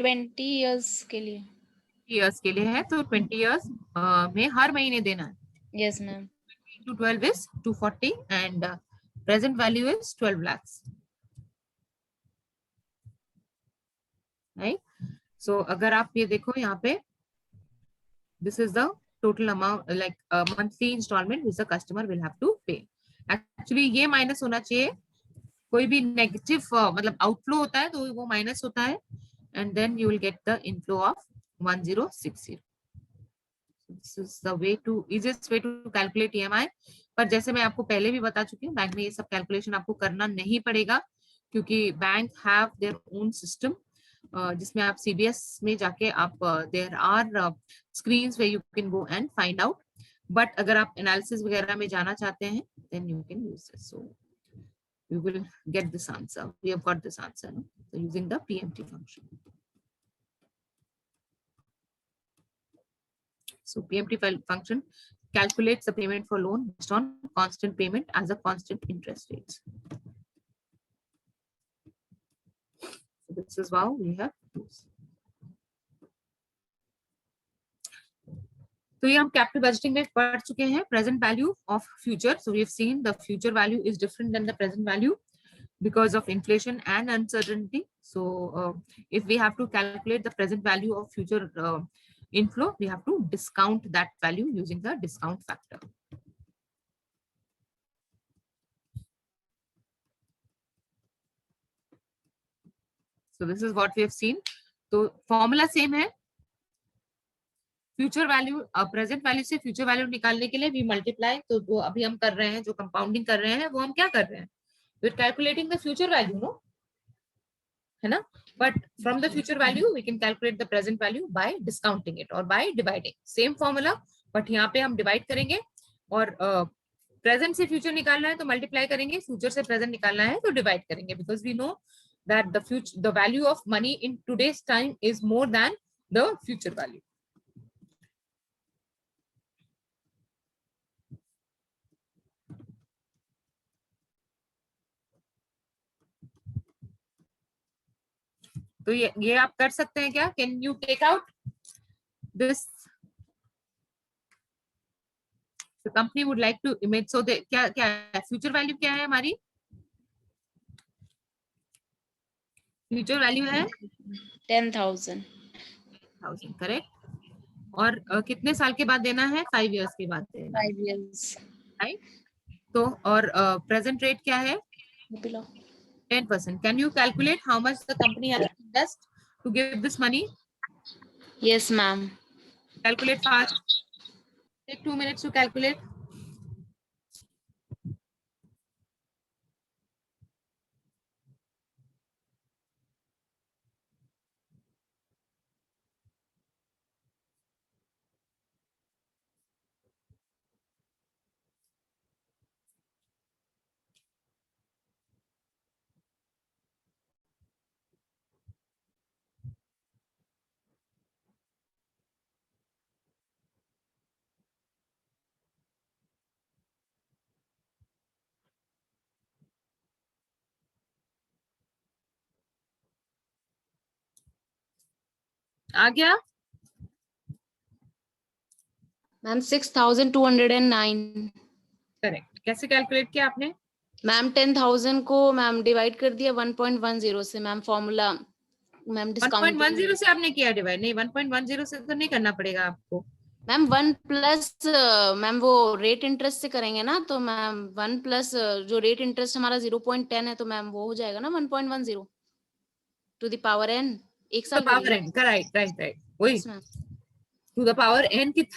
20 years के लिए. Years के लिए है, तो 20 years में हर महीने देना है. Yes, ma'am. 12 is 240 and present value is 12 lakhs. Right? So अगर आप ये देखो यहाँ पे, this is the total amount, like monthly installment which the customer will have to pay. Actually ये minus होना चाहिए. कोई भी negative मतलब outflow होता है तो वो minus होता है and then you will get the inflow of 1060. This is the way to, easiest way to calculate EMI. पर जैसे मैं आपको पहले भी बता चुकी हूँ, बैंक में ये सब कैलकुलेशन आपको करना नहीं पड़ेगा क्योंकि bank have their own system जिसमें आप CBS में जाके आप there are screens where you can go and find out. But अगर आप एनालिसिस वगैरह में जाना चाहते हैं then you can use this. So you will get this answer. We have got this answer, no? So using the PMT function. So PMT function calculates the payment for loan based on constant payment as a constant interest rates. So this is how we have used. तो ये हम capital budgeting में पढ़ चुके हैं. Present value of future. So we have seen the future value is different than the present value because of inflation and uncertainty. So if we have to calculate the present value of future inflow, we have to discount that value using the discount factor. So this is what we have seen. So formula same है. Future value present value से future value निकालने के लिए we multiply, तो वो अभी हम कर रहे हैं, जो कंपाउंडिंग कर रहे हैं वो हम क्या कर रहे हैं, we are calculating the future value, no, है ना, but from the future value we can calculate the present value by discounting it और by dividing, same formula, but यहाँ पे हम डिवाइड करेंगे, और प्रेजेंट से फ्यूचर निकालना है तो मल्टीप्लाई करेंगे, फ्यूचर से प्रेजेंट निकालना है तो डिवाइड करेंगे, because we know that the value of money in today's time is more than the future value. तो ये आप कर सकते हैं क्या, can you take out this, the company would like to image, so the क्या क्या फ्यूचर वैल्यू क्या है हमारी, फ्यूचर वैल्यू है 10,000. करेक्ट, और कितने साल के बाद देना है, 5 years के बाद देना, 5 years. राइट, तो और प्रेजेंट रेट क्या है, Below. 10%. Can you calculate how much the company has to invest to give this money? Yes, ma'am. Calculate fast. Take 2 minutes to calculate. आ गया मैम 6,209. करेक्ट, कैसे कैलकुलेट किया आपने, मैम 10,000 को ma'am divide कर दिया 1.10 से, मैम फॉर्मूला मैम डिस्काउंट 1.10 से आपने किया डिवाइड, नहीं 1.10 से तो नहीं करना पड़ेगा आपको, मैम 1 प्लस मैम वो रेट इंटरेस्ट से करेंगे ना, तो मैम 1 प्लस जो रेट इंटरेस्ट हमारा 0.10 है, तो मैम वो हो जाएगा ना 1.10 टू द पावर n, एक साल power n, right right right, वही टू द पावर n की,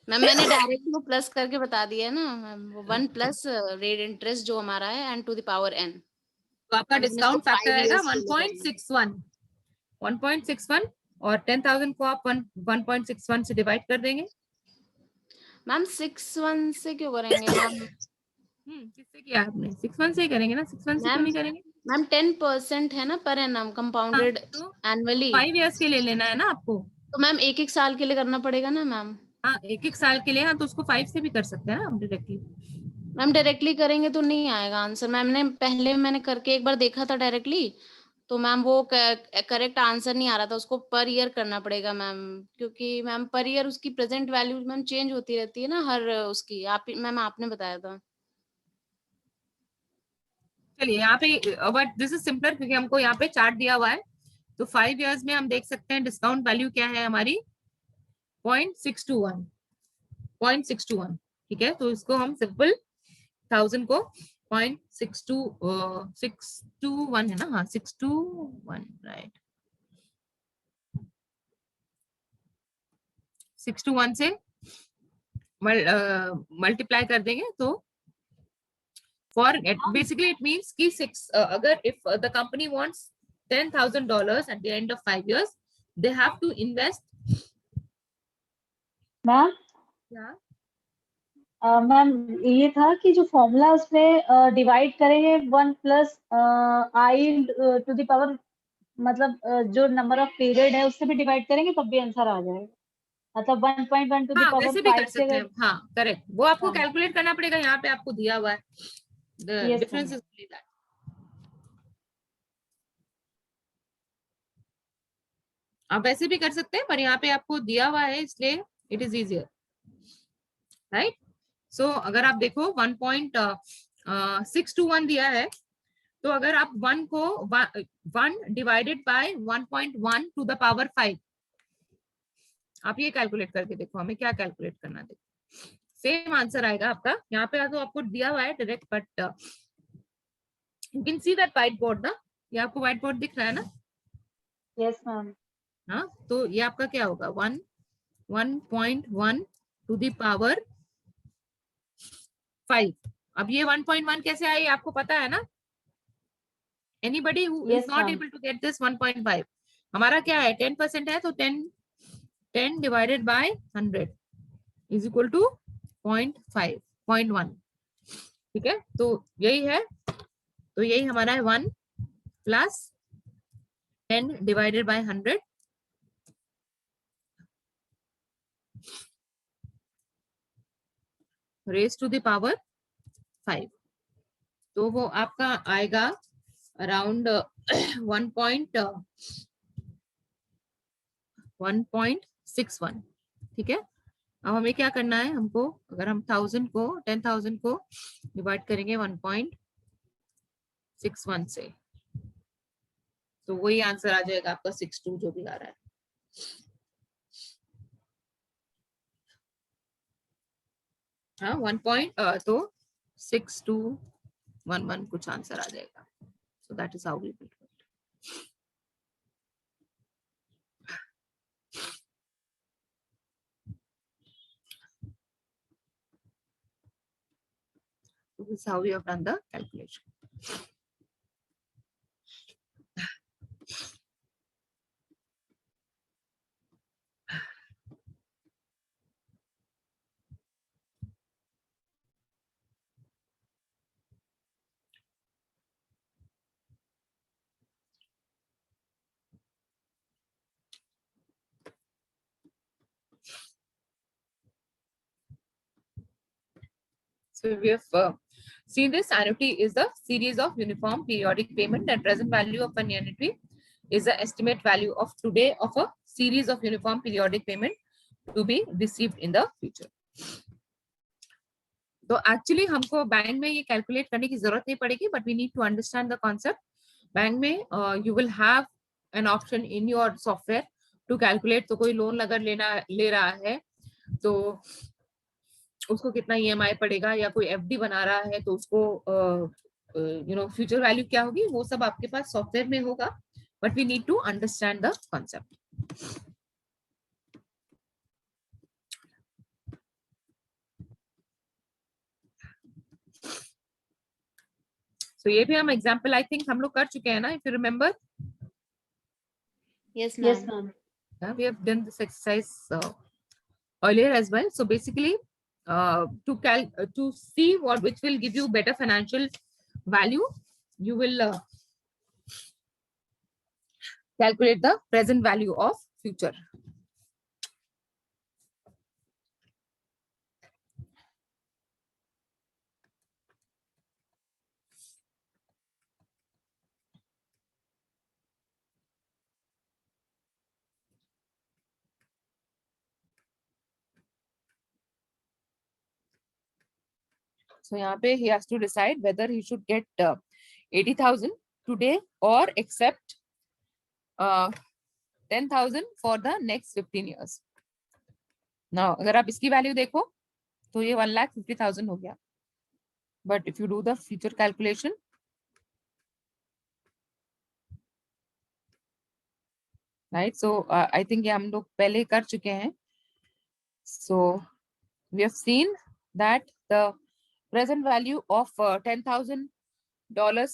मैम मैंने डायरेक्ट वो प्लस करके बता दिया है ना मैम, वो 1 प्लस रेट इंटरेस्ट जो हमारा है and to the power n, तो आपका हम इसमें डिस्काउंट इसको फैक्टर 5 आएगा years के लिए 1.61, और 10,000 को आप 1.61 से डिवाइड कर देंगे. मैम 6.1 से क्यों करेंगे मैम, किससे किया आपने, 6.1 से ही करेंगे ना, 6.1 से क्यों नहीं करेंगे, मैम 10% है ना पर एनम कंपाउंडेड तो एनुअली, 5 years के लिए लेना है ना आपको, तो मैम एक एक साल के लिए करना पड़ेगा ना मैम. हाँ एक साल के लिए, हाँ तो उसको 5 से भी कर सकते हैं ना हम डायरेक्टली. मैम डायरेक्टली करेंगे तो नहीं आएगा आंसर, मैम ने पहले मैंने करके एक बार देखा था डायरेक्टली, तो मैम वो करेक्ट आंसर नहीं आ रहा था, उसको पर ईयर करना पड़ेगा मैम, क्योंकि मैम पर ईयर उसकी प्रेजेंट वैल्यू मैम चेंज होती रहती है ना हर उसकी, आप मैम आपने बताया था. चलिए यहाँ पे, बट दिस इज सिंपलर क्योंकि हमको यहाँ पे चार्ट दिया हुआ है, तो 5 years में हम देख सकते हैं डिस्काउंट वैल्यू क्या है हमारी, 0.621, ठीक है, तो इसको हम सिंपल 1000 को 621 है ना, हाँ 621, राइट, 621 से मल्टीप्लाई कर देंगे, तो फॉर बेसिकली इट मीन्स कि 6, अगर if the company wants $10,000 at the end of 5 years, they have to invest. Ma'am क्या मैम ये था कि जो फॉर्मूला उसमें डिवाइड करेंगे 1 plus I to the power, मतलब जो नंबर ऑफ पीरियड है उससे भी डिवाइड करेंगे तब भी आंसर आ जाएगा, मतलब 1.1 टू द पावर वैसे भी कर 5 सकते हैं, हाँ करेक्ट, वो आपको हाँ। कैलकुलेट करना पड़ेगा, यहाँ पे आपको दिया हुआ है, the difference is only that. आप वैसे भी कर सकते हैं, पर यहाँ पे आपको दिया हुआ है इसलिए इट इज इजियर, राइट. सो अगर आप देखो 1.621 दिया है, तो अगर आप 1 को 1 divided by 1.1 to the power 5, आप ये कैलकुलेट करके देखो, हमें क्या कैलकुलेट करना, देखो सेम आंसर आएगा आपका, यहाँ पे तो आपको दिया हुआ है direct, but you can see that white board ना, ये आपको व्हाइट बोर्ड दिख रहा है ना, यस मैम, हाँ, तो ये आपका क्या होगा 1 1.1 to the power 5. अब ये 1.1 कैसे आई आपको पता है ना? Anybody who is Yes, not ma'am. able to get this 1.5, हमारा क्या है 10% है तो 10 divided by 100 is equal to 0.5 0.1. ठीक है, तो यही है, तो यही हमारा है 1 plus 10 divided by 100 raised to the power 5. तो वो आपका आएगा अराउंड 1.61. ठीक है, अब हमें क्या करना है, हमको अगर हम 10,000 को डिवाइड करेंगे 1.61 से, तो वही आंसर आ जाएगा आपका 62 जो भी आ रहा है. हाँ 1. तो 6211 कुछ आंसर आ जाएगा. So that is how we will do it. So this is how we have done the calculation. So we have seen this. Annuity is the series of uniform periodic payment, and present value of an annuity is the estimate value of today of a series of uniform periodic payment to be received in the future. तो actually हमको bank में ये calculate करने की जरूरत नहीं पड़ेगी, but we need to understand the concept. Bank में you will have an option in your software to calculate. तो कोई लोन अगर ले रहा है तो उसको कितना ईएमआई पड़ेगा, या कोई एफडी बना रहा है तो उसको फ्यूचर वैल्यू क्या होगी, वो सब आपके पास सॉफ्टवेयर में होगा, but we need to understand the concept. तो ये भी हम एग्जांपल आई थिंक हम लोग कर चुके हैं ना, if you remember. Yes, Yes, ma'am. ma'am. We have done this exercise earlier as well. So basically to see which will give you better financial value, you will calculate the present value of future. So यहाँ पे he has to decide whether he should get 80,000 today or accept 10,000 for the next 15 years. Now अगर आप इसकी value देखो तो ये 1,50,000 हो गया, but if you do the future calculation, right, so I think ये हम लोग पहले कर चुके हैं. So we have seen that the present value of $10,000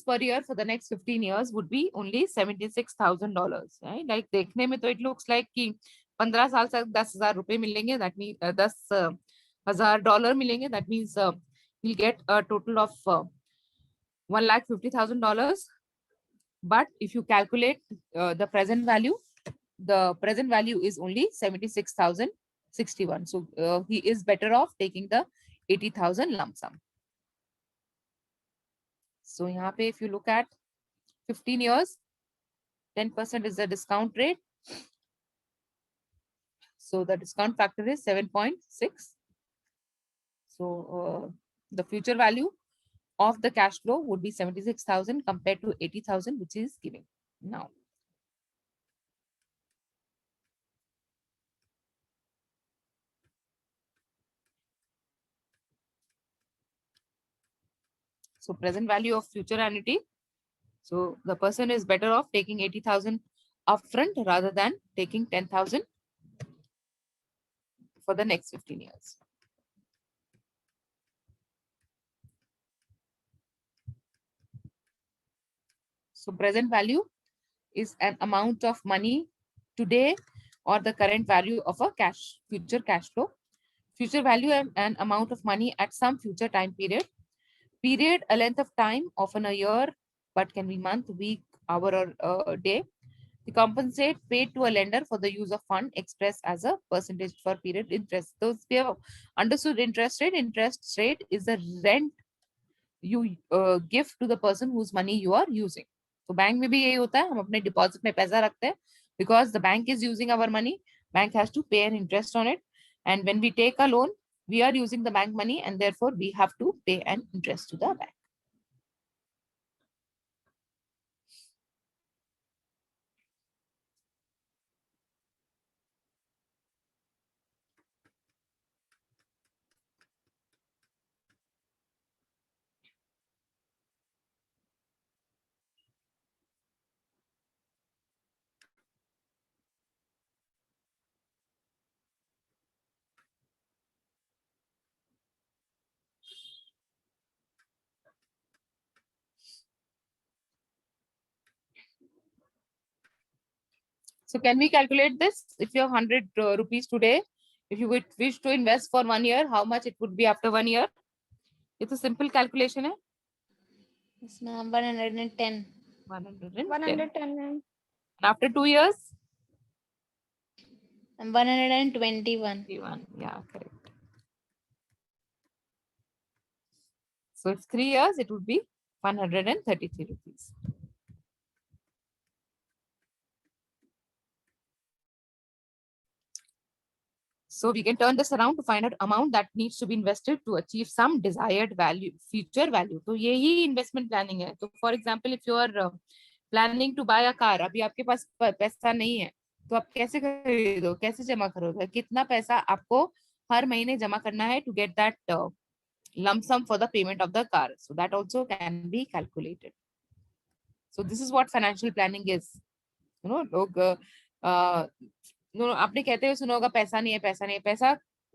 per year for the next 15 years would be only $76,000, right? Like देखने में तो it looks like कि 15 साल तक 10,000 रुपए मिलेंगे, that means $10,000 मिलेंगे, that means you'll get a total of $1,50,000. But if you calculate the present value is only 76,061. So he is better off taking the 80,000 lump sum. So यहाँ पे if you look at 15 years, 10% is the discount rate. So the discount factor is 7.6. So the future value of the cash flow would be 76,000 compared to 80,000, which is giving now. So present value of future annuity. So the person is better off taking 80,000 upfront rather than taking 10,000 for the next 15 years. So present value is an amount of money today or the current value of a future cash flow. Future value an amount of money at some future time period. Period, a length of time, often a year, but can be month, week, hour, or day. The compensate paid to a lender for the use of fund expressed as a percentage for period interest. Those we have understood interest rate. Interest rate is the rent you give to the person whose money you are using. तो bank में भी यही होता है, हम अपने deposit में पैसा रखते हैं because the bank is using our money. Bank has to pay an interest on it, and when we take a loan, we are using the bank money, and therefore we have to pay an interest to the bank. So can we calculate this? If you have 100 rupees today, if you would wish to invest for 1 year, how much it would be after 1 year? It's a simple calculation. Hai? Yes, ma'am. 110. 110. 110, ma'am. After 2 years? 121. Yeah, correct. So if 3 years, it would be 133 rupees. So we can turn this around to find out amount that needs to be invested to achieve some desired value, future value. तो यही investment planning है. तो for example, if you are planning to buy a car, अभी आपके पास पैसा नहीं है, तो आप कैसे खरीदो, कैसे जमा करोगे, कितना पैसा आपको हर महीने जमा करना है to get that lump sum for the payment of the car. So that also can be calculated. So this is what financial planning is. You know, लोग no, आपने कहते हुए सुना होगा पैसा नहीं है, पैसा नहीं है. पैसा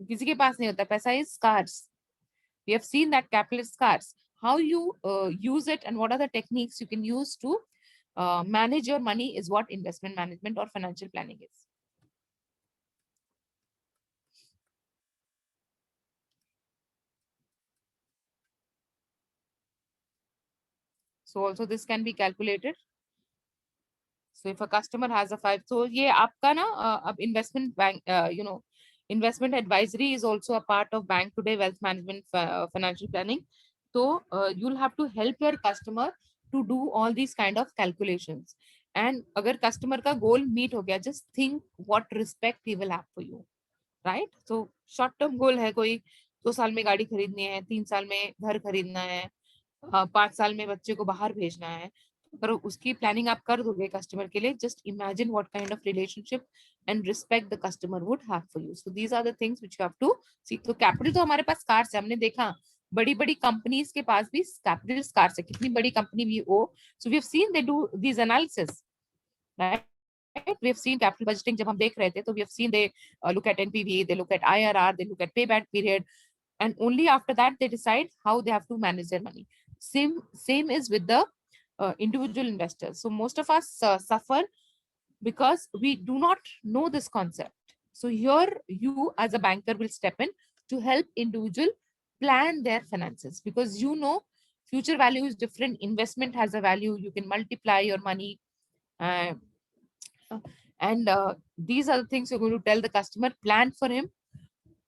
किसी के पास नहीं होता. पैसा is scarce. We have seen that capital is scarce. How you use it and what are the techniques you can use to manage your money is what investment management or financial planning is. So also this can be calculated. So if a customer has a 5, so ये आपका ना अब investment bank, investment advisory is also a part of bank today wealth management financial planning. So you'll have to help your customer to do all these kind of calculations. And अगर customer का goal meet हो गया, just think what respect he will have for you, right? So short term goal है कोई 2 साल में गाड़ी खरीदनी है, 3 साल में घर खरीदना है, 5 साल में बच्चे को बाहर भेजना है. अगर उसकी प्लानिंग आप कर दोगे कस्टमर के लिए, just imagine what kind of relationship and respect the customer would have for you. So these are the things which you have to see. तो कैपिटल तो हमारे पास कार्ड्स है, हमने देखा बड़ी बड़ी कंपनीज के पास भी कैपिटल कार्ड्स है, कितनी बड़ी कंपनी भी हो. So we have seen they do this analysis, right? We have seen capital budgeting जब हम देख रहे थे, तो we have seen they look at NPV, they look at IRR, they look at payback period, and only after that they decide how they have to manage their money. Same is with the individual investors. So most of us suffer because we do not know this concept. So here you as a banker will step in to help individual plan their finances, because you know future value is different. Investment has a value. You can multiply your money. And these are the things you're going to tell the customer, plan for him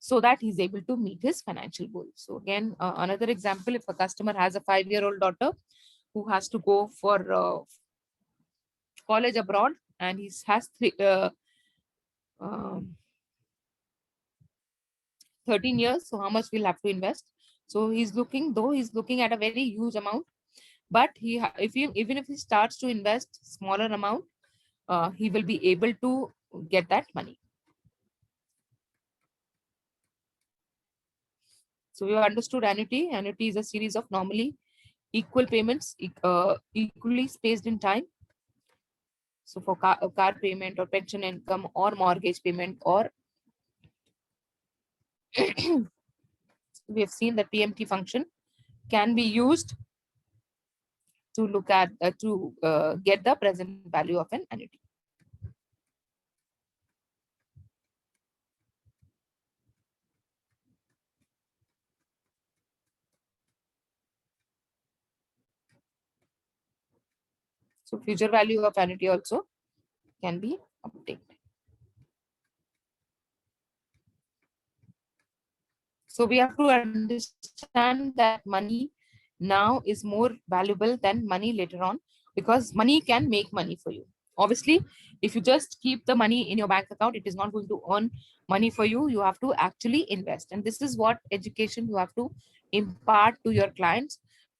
so that he's able to meet his financial goals. So again, another example, if a customer has a 5-year-old daughter who has to go for college abroad and he has 13 years, so how much we'll have to invest? So he's looking at a very huge amount, but even if he starts to invest smaller amount, he will be able to get that money. So we have understood annuity. Annuity is a series of normally equal payments, equally spaced in time. So for car payment or pension income or mortgage payment or We have seen that PMT function can be used to look at get the present value of an annuity. So future value of annuity also can be obtained. So we have to understand that money now is more valuable than money later on, because money can make money for you. Obviously, if you just keep the money in your bank account, it is not going to earn money for you. You have to actually invest. And this is what education you have to impart to your clients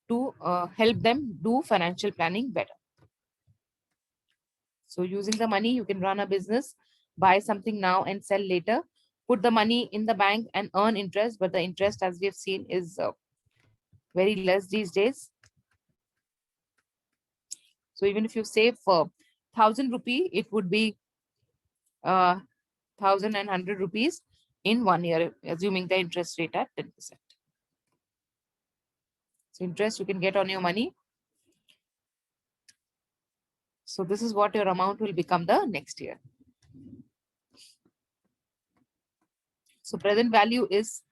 to help them do financial planning better. So using the money, you can run a business, buy something now and sell later, put the money in the bank and earn interest. But the interest, as we have seen, is very less these days. So even if you save for 1,000 rupee, it would be 1,100 rupees in 1 year, assuming the interest rate at 10%. So interest you can get on your money. So this is what your amount will become the next year. So present value is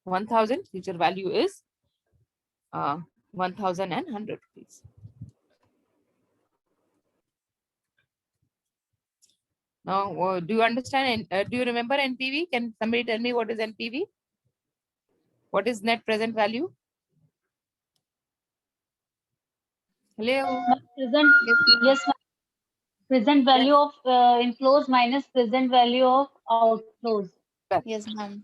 1,000. Future value is 1,100 rupees. Now, do you understand? And do you remember NPV? Can somebody tell me what is NPV? What is net present value? Hello. Present, yes, ma'am. Present value of inflows minus present value of outflows. Yes, ma'am.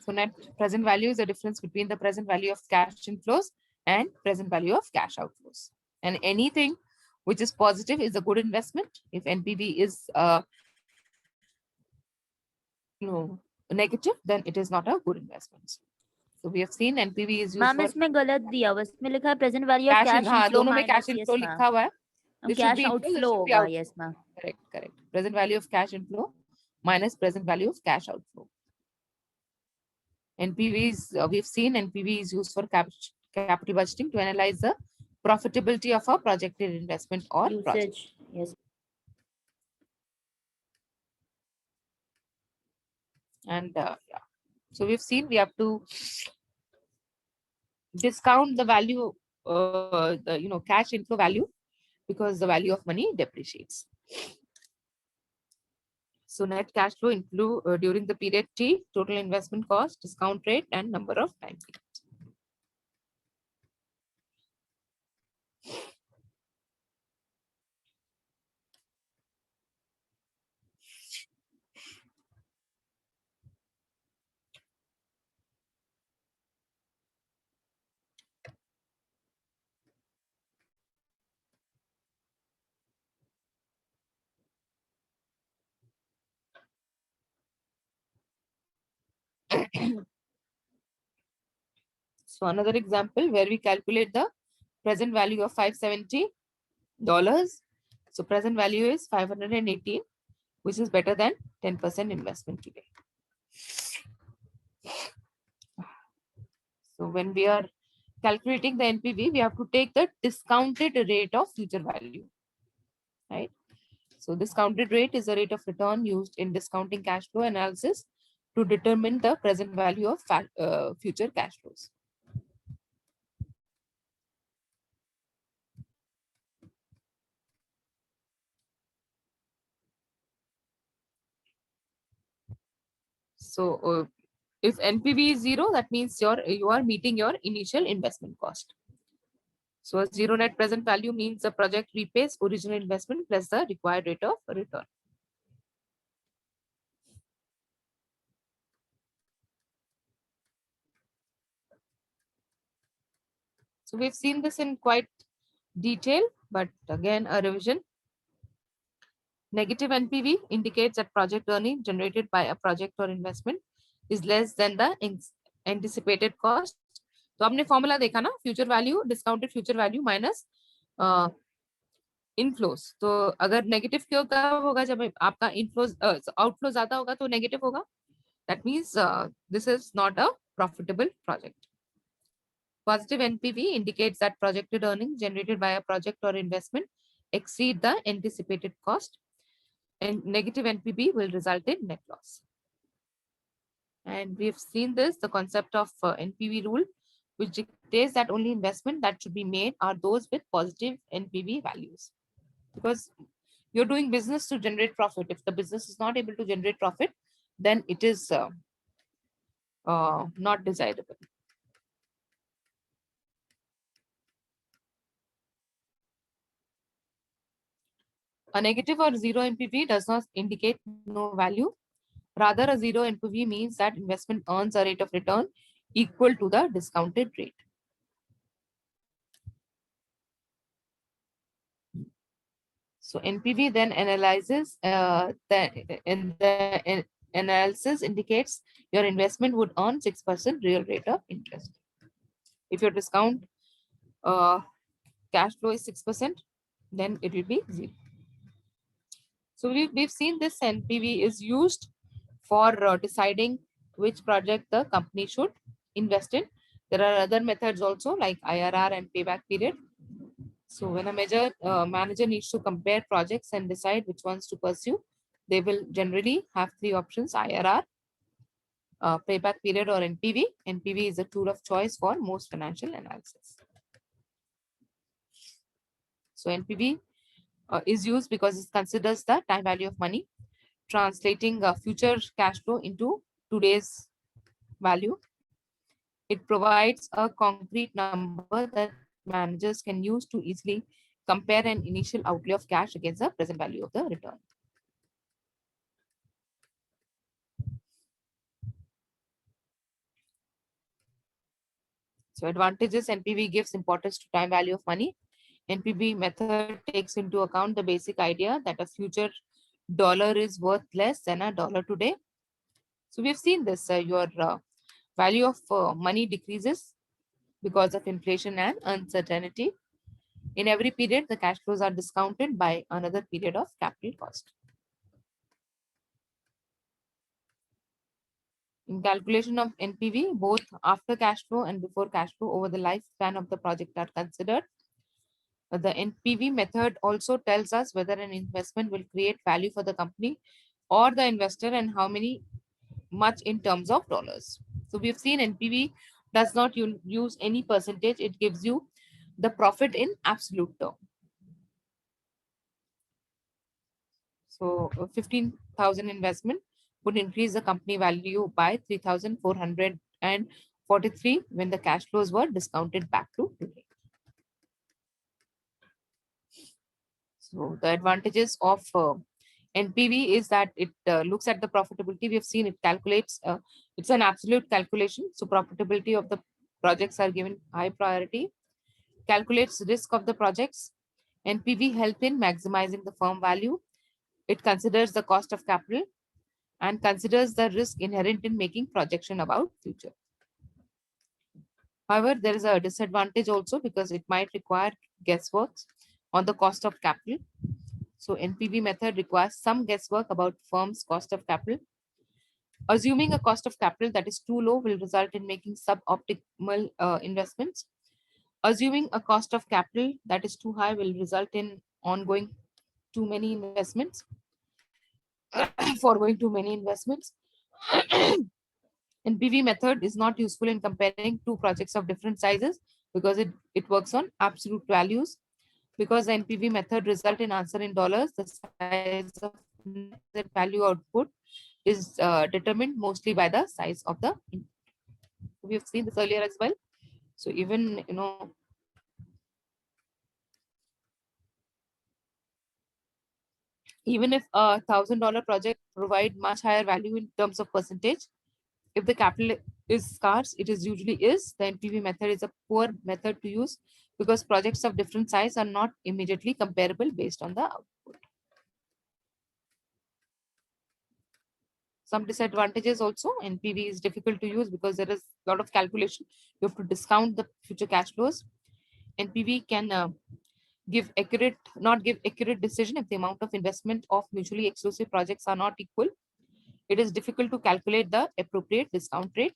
So net present value is the difference between the present value of cash inflows and present value of cash outflows. And anything which is positive is a good investment. If NPV is negative, then it is not a good investment. So we have seen NPV is used ma'am for इसमें गलत दिया हुआ, इसमें लिखा है present value of cash in, cash हाँ, inflow दोनों में cash माइनस, inflow लिखा हुआ है. This should cash be inflow, this outflow should be होगा. outflow. Yes ma'am. Correct. Present value of cash inflow minus present value of cash outflow. NPV is, we've seen NPV is used for capital budgeting to analyze the profitability of a projected investment or project. Usage. Yes. And yeah, so we've seen we have to discount the value, the cash inflow value, because the value of money depreciates. So net cash flow inflow during the period T, total investment cost, discount rate, and number of time periods. So another example where we calculate the present value of $570. So present value is 518, which is better than 10% investment today. So when we are calculating the NPV, we have to take the discounted rate of future value, right? So discounted rate is the rate of return used in discounting cash flow analysis to determine the present value of future cash flows. So if NPV is 0, that means you are meeting your initial investment cost. So a 0 net present value means the project repays original investment plus the required rate of return. So we've seen this in quite detail, but again, a revision. Negative NPV indicates that project earning generated by a project or investment is less than the anticipated cost. तो आपने formula देखा ना, future value, discounted future value minus inflows, तो अगर negative क्यों कब होगा, जब आपका इनफ्लोज आउटफ्लो ज्यादा होगा तो नेगेटिव होगा. That means this is not a profitable project. Positive NPV indicates that projected earnings generated by a project or investment exceed the anticipated cost, and negative NPV will result in net loss. And we've seen this, the concept of NPV rule, which dictates that only investment that should be made are those with positive NPV values. Because you're doing business to generate profit. If the business is not able to generate profit, then it is not desirable. A negative or zero NPV does not indicate no value. Rather, a zero NPV means that investment earns a rate of return equal to the discounted rate. So NPV then analyzes the analysis indicates your investment would earn 6% real rate of interest. If your discount cash flow is 6%, then it will be 0. So we've seen this NPV is used for deciding which project the company should invest in. There are other methods also like IRR and payback period. So when a manager needs to compare projects and decide which ones to pursue, they will generally have 3 options: IRR, payback period, or NPV. NPV is a tool of choice for most financial analysis. So NPV is used because it considers the time value of money, translating future cash flow into today's value. It provides a concrete number that managers can use to easily compare an initial outlay of cash against the present value of the return. So advantages: NPV gives importance to time value of money. NPV method takes into account the basic idea that a future dollar is worth less than a dollar today. So we've seen this, your value of money decreases because of inflation and uncertainty. In every period, the cash flows are discounted by another period of capital cost. In calculation of NPV, both after cash flow and before cash flow over the lifespan of the project are considered. The NPV method also tells us whether an investment will create value for the company or the investor and how much in terms of dollars. So we've seen NPV does not use any percentage. It gives you the profit in absolute term. So 15,000 investment would increase the company value by 3,443 when the cash flows were discounted back to today. So the advantages of NPV is that it looks at the profitability. We have seen it calculates, it's an absolute calculation. So profitability of the projects are given high priority, calculates risk of the projects. NPV help in maximizing the firm value. It considers the cost of capital and considers the risk inherent in making projection about future. However, there is a disadvantage also because it might require guesswork on the cost of capital. So NPV method requires some guesswork about firm's cost of capital. Assuming a cost of capital that is too low will result in making suboptimal investments. Assuming a cost of capital that is too high will result in ongoing too many investments, foregoing too many investments. NPV method is not useful in comparing two projects of different sizes because it works on absolute values. Because the NPV method result in answer in dollars, the size of net value output is determined mostly by the size of the input. We have seen this earlier as well. So even, even if a $1,000 project provide much higher value in terms of percentage, if the capital is scarce, it is usually is. The NPV method is a poor method to use because projects of different size are not immediately comparable based on the output. Some disadvantages also: NPV is difficult to use because there is a lot of calculation. You have to discount the future cash flows. NPV can not give accurate decision if the amount of investment of mutually exclusive projects are not equal. It is difficult to calculate the appropriate discount rate.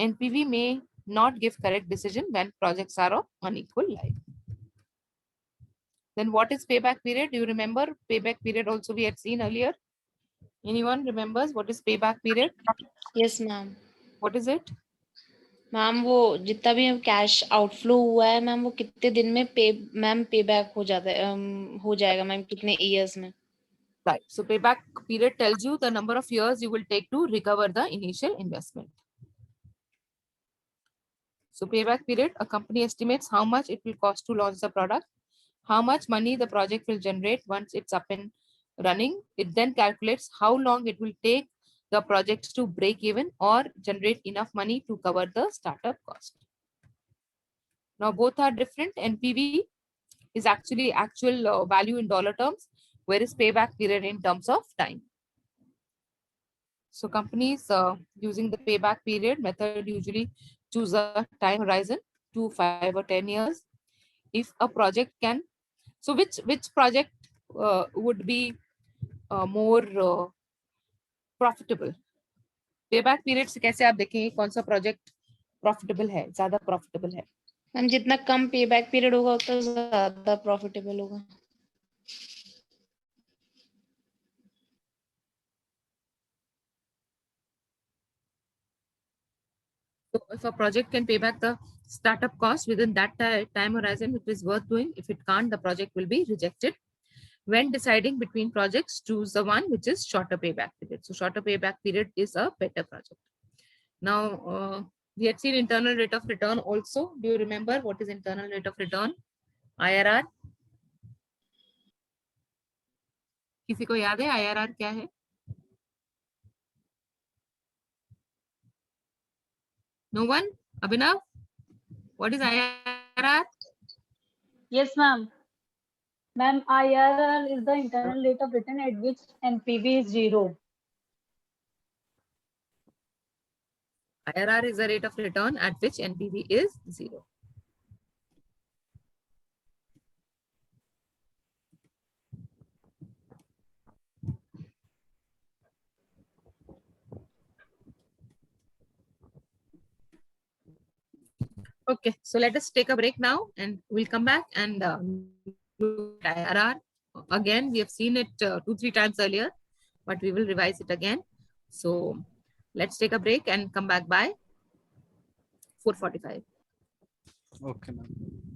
NPV may not give correct decision when projects are of unequal life. Then what is payback period? Do you remember payback period also we had seen earlier? Anyone remembers what is payback period? Yes, ma'am. What is it? Ma'am वो जितना भी cash outflow हुआ है ma'am वो कितने दिन में पे बैक हो जाता है हो जाएगा मैम कितने इयर्स में? Right. So payback period tells you the number of years you will take to recover the initial investment. So payback period, a company estimates how much it will cost to launch the product, how much money the project will generate once it's up and running. It then calculates how long it will take the project to break even or generate enough money to cover the startup cost. Now both are different. NPV is actually actual value in dollar terms, whereas payback period in terms of time. So companies using the payback period method usually choose a time horizon 2, 5 or 10 years. If a project can, so which project would be more profitable? Payback period से कैसे आप देखेंगे कौन सा project profitable है, ज़्यादा profitable है? Ma'am जितना कम पे बैक पीरियड होगा उतना ज़्यादा प्रॉफिटेबल होगा. So if a project can pay back the startup cost within that time horizon, it is worth doing. If it can't, the project will be rejected. When deciding between projects, choose the one which is shorter payback period. So shorter payback period is a better project. Now, we had seen internal rate of return also. Do you remember what is internal rate of return? IRR? किसी को याद है IRR क्या है? No one? Abhinav? What is IRR? Yes, ma'am. Ma'am, IRR is the internal rate of return at which NPV is 0. IRR is the rate of return at which NPV is 0. Okay, so let us take a break now and we'll come back and look at IRR. Again, we have seen it 2-3 times earlier, but we will revise it again. So let's take a break and come back by 4:45. Okay, ma'am.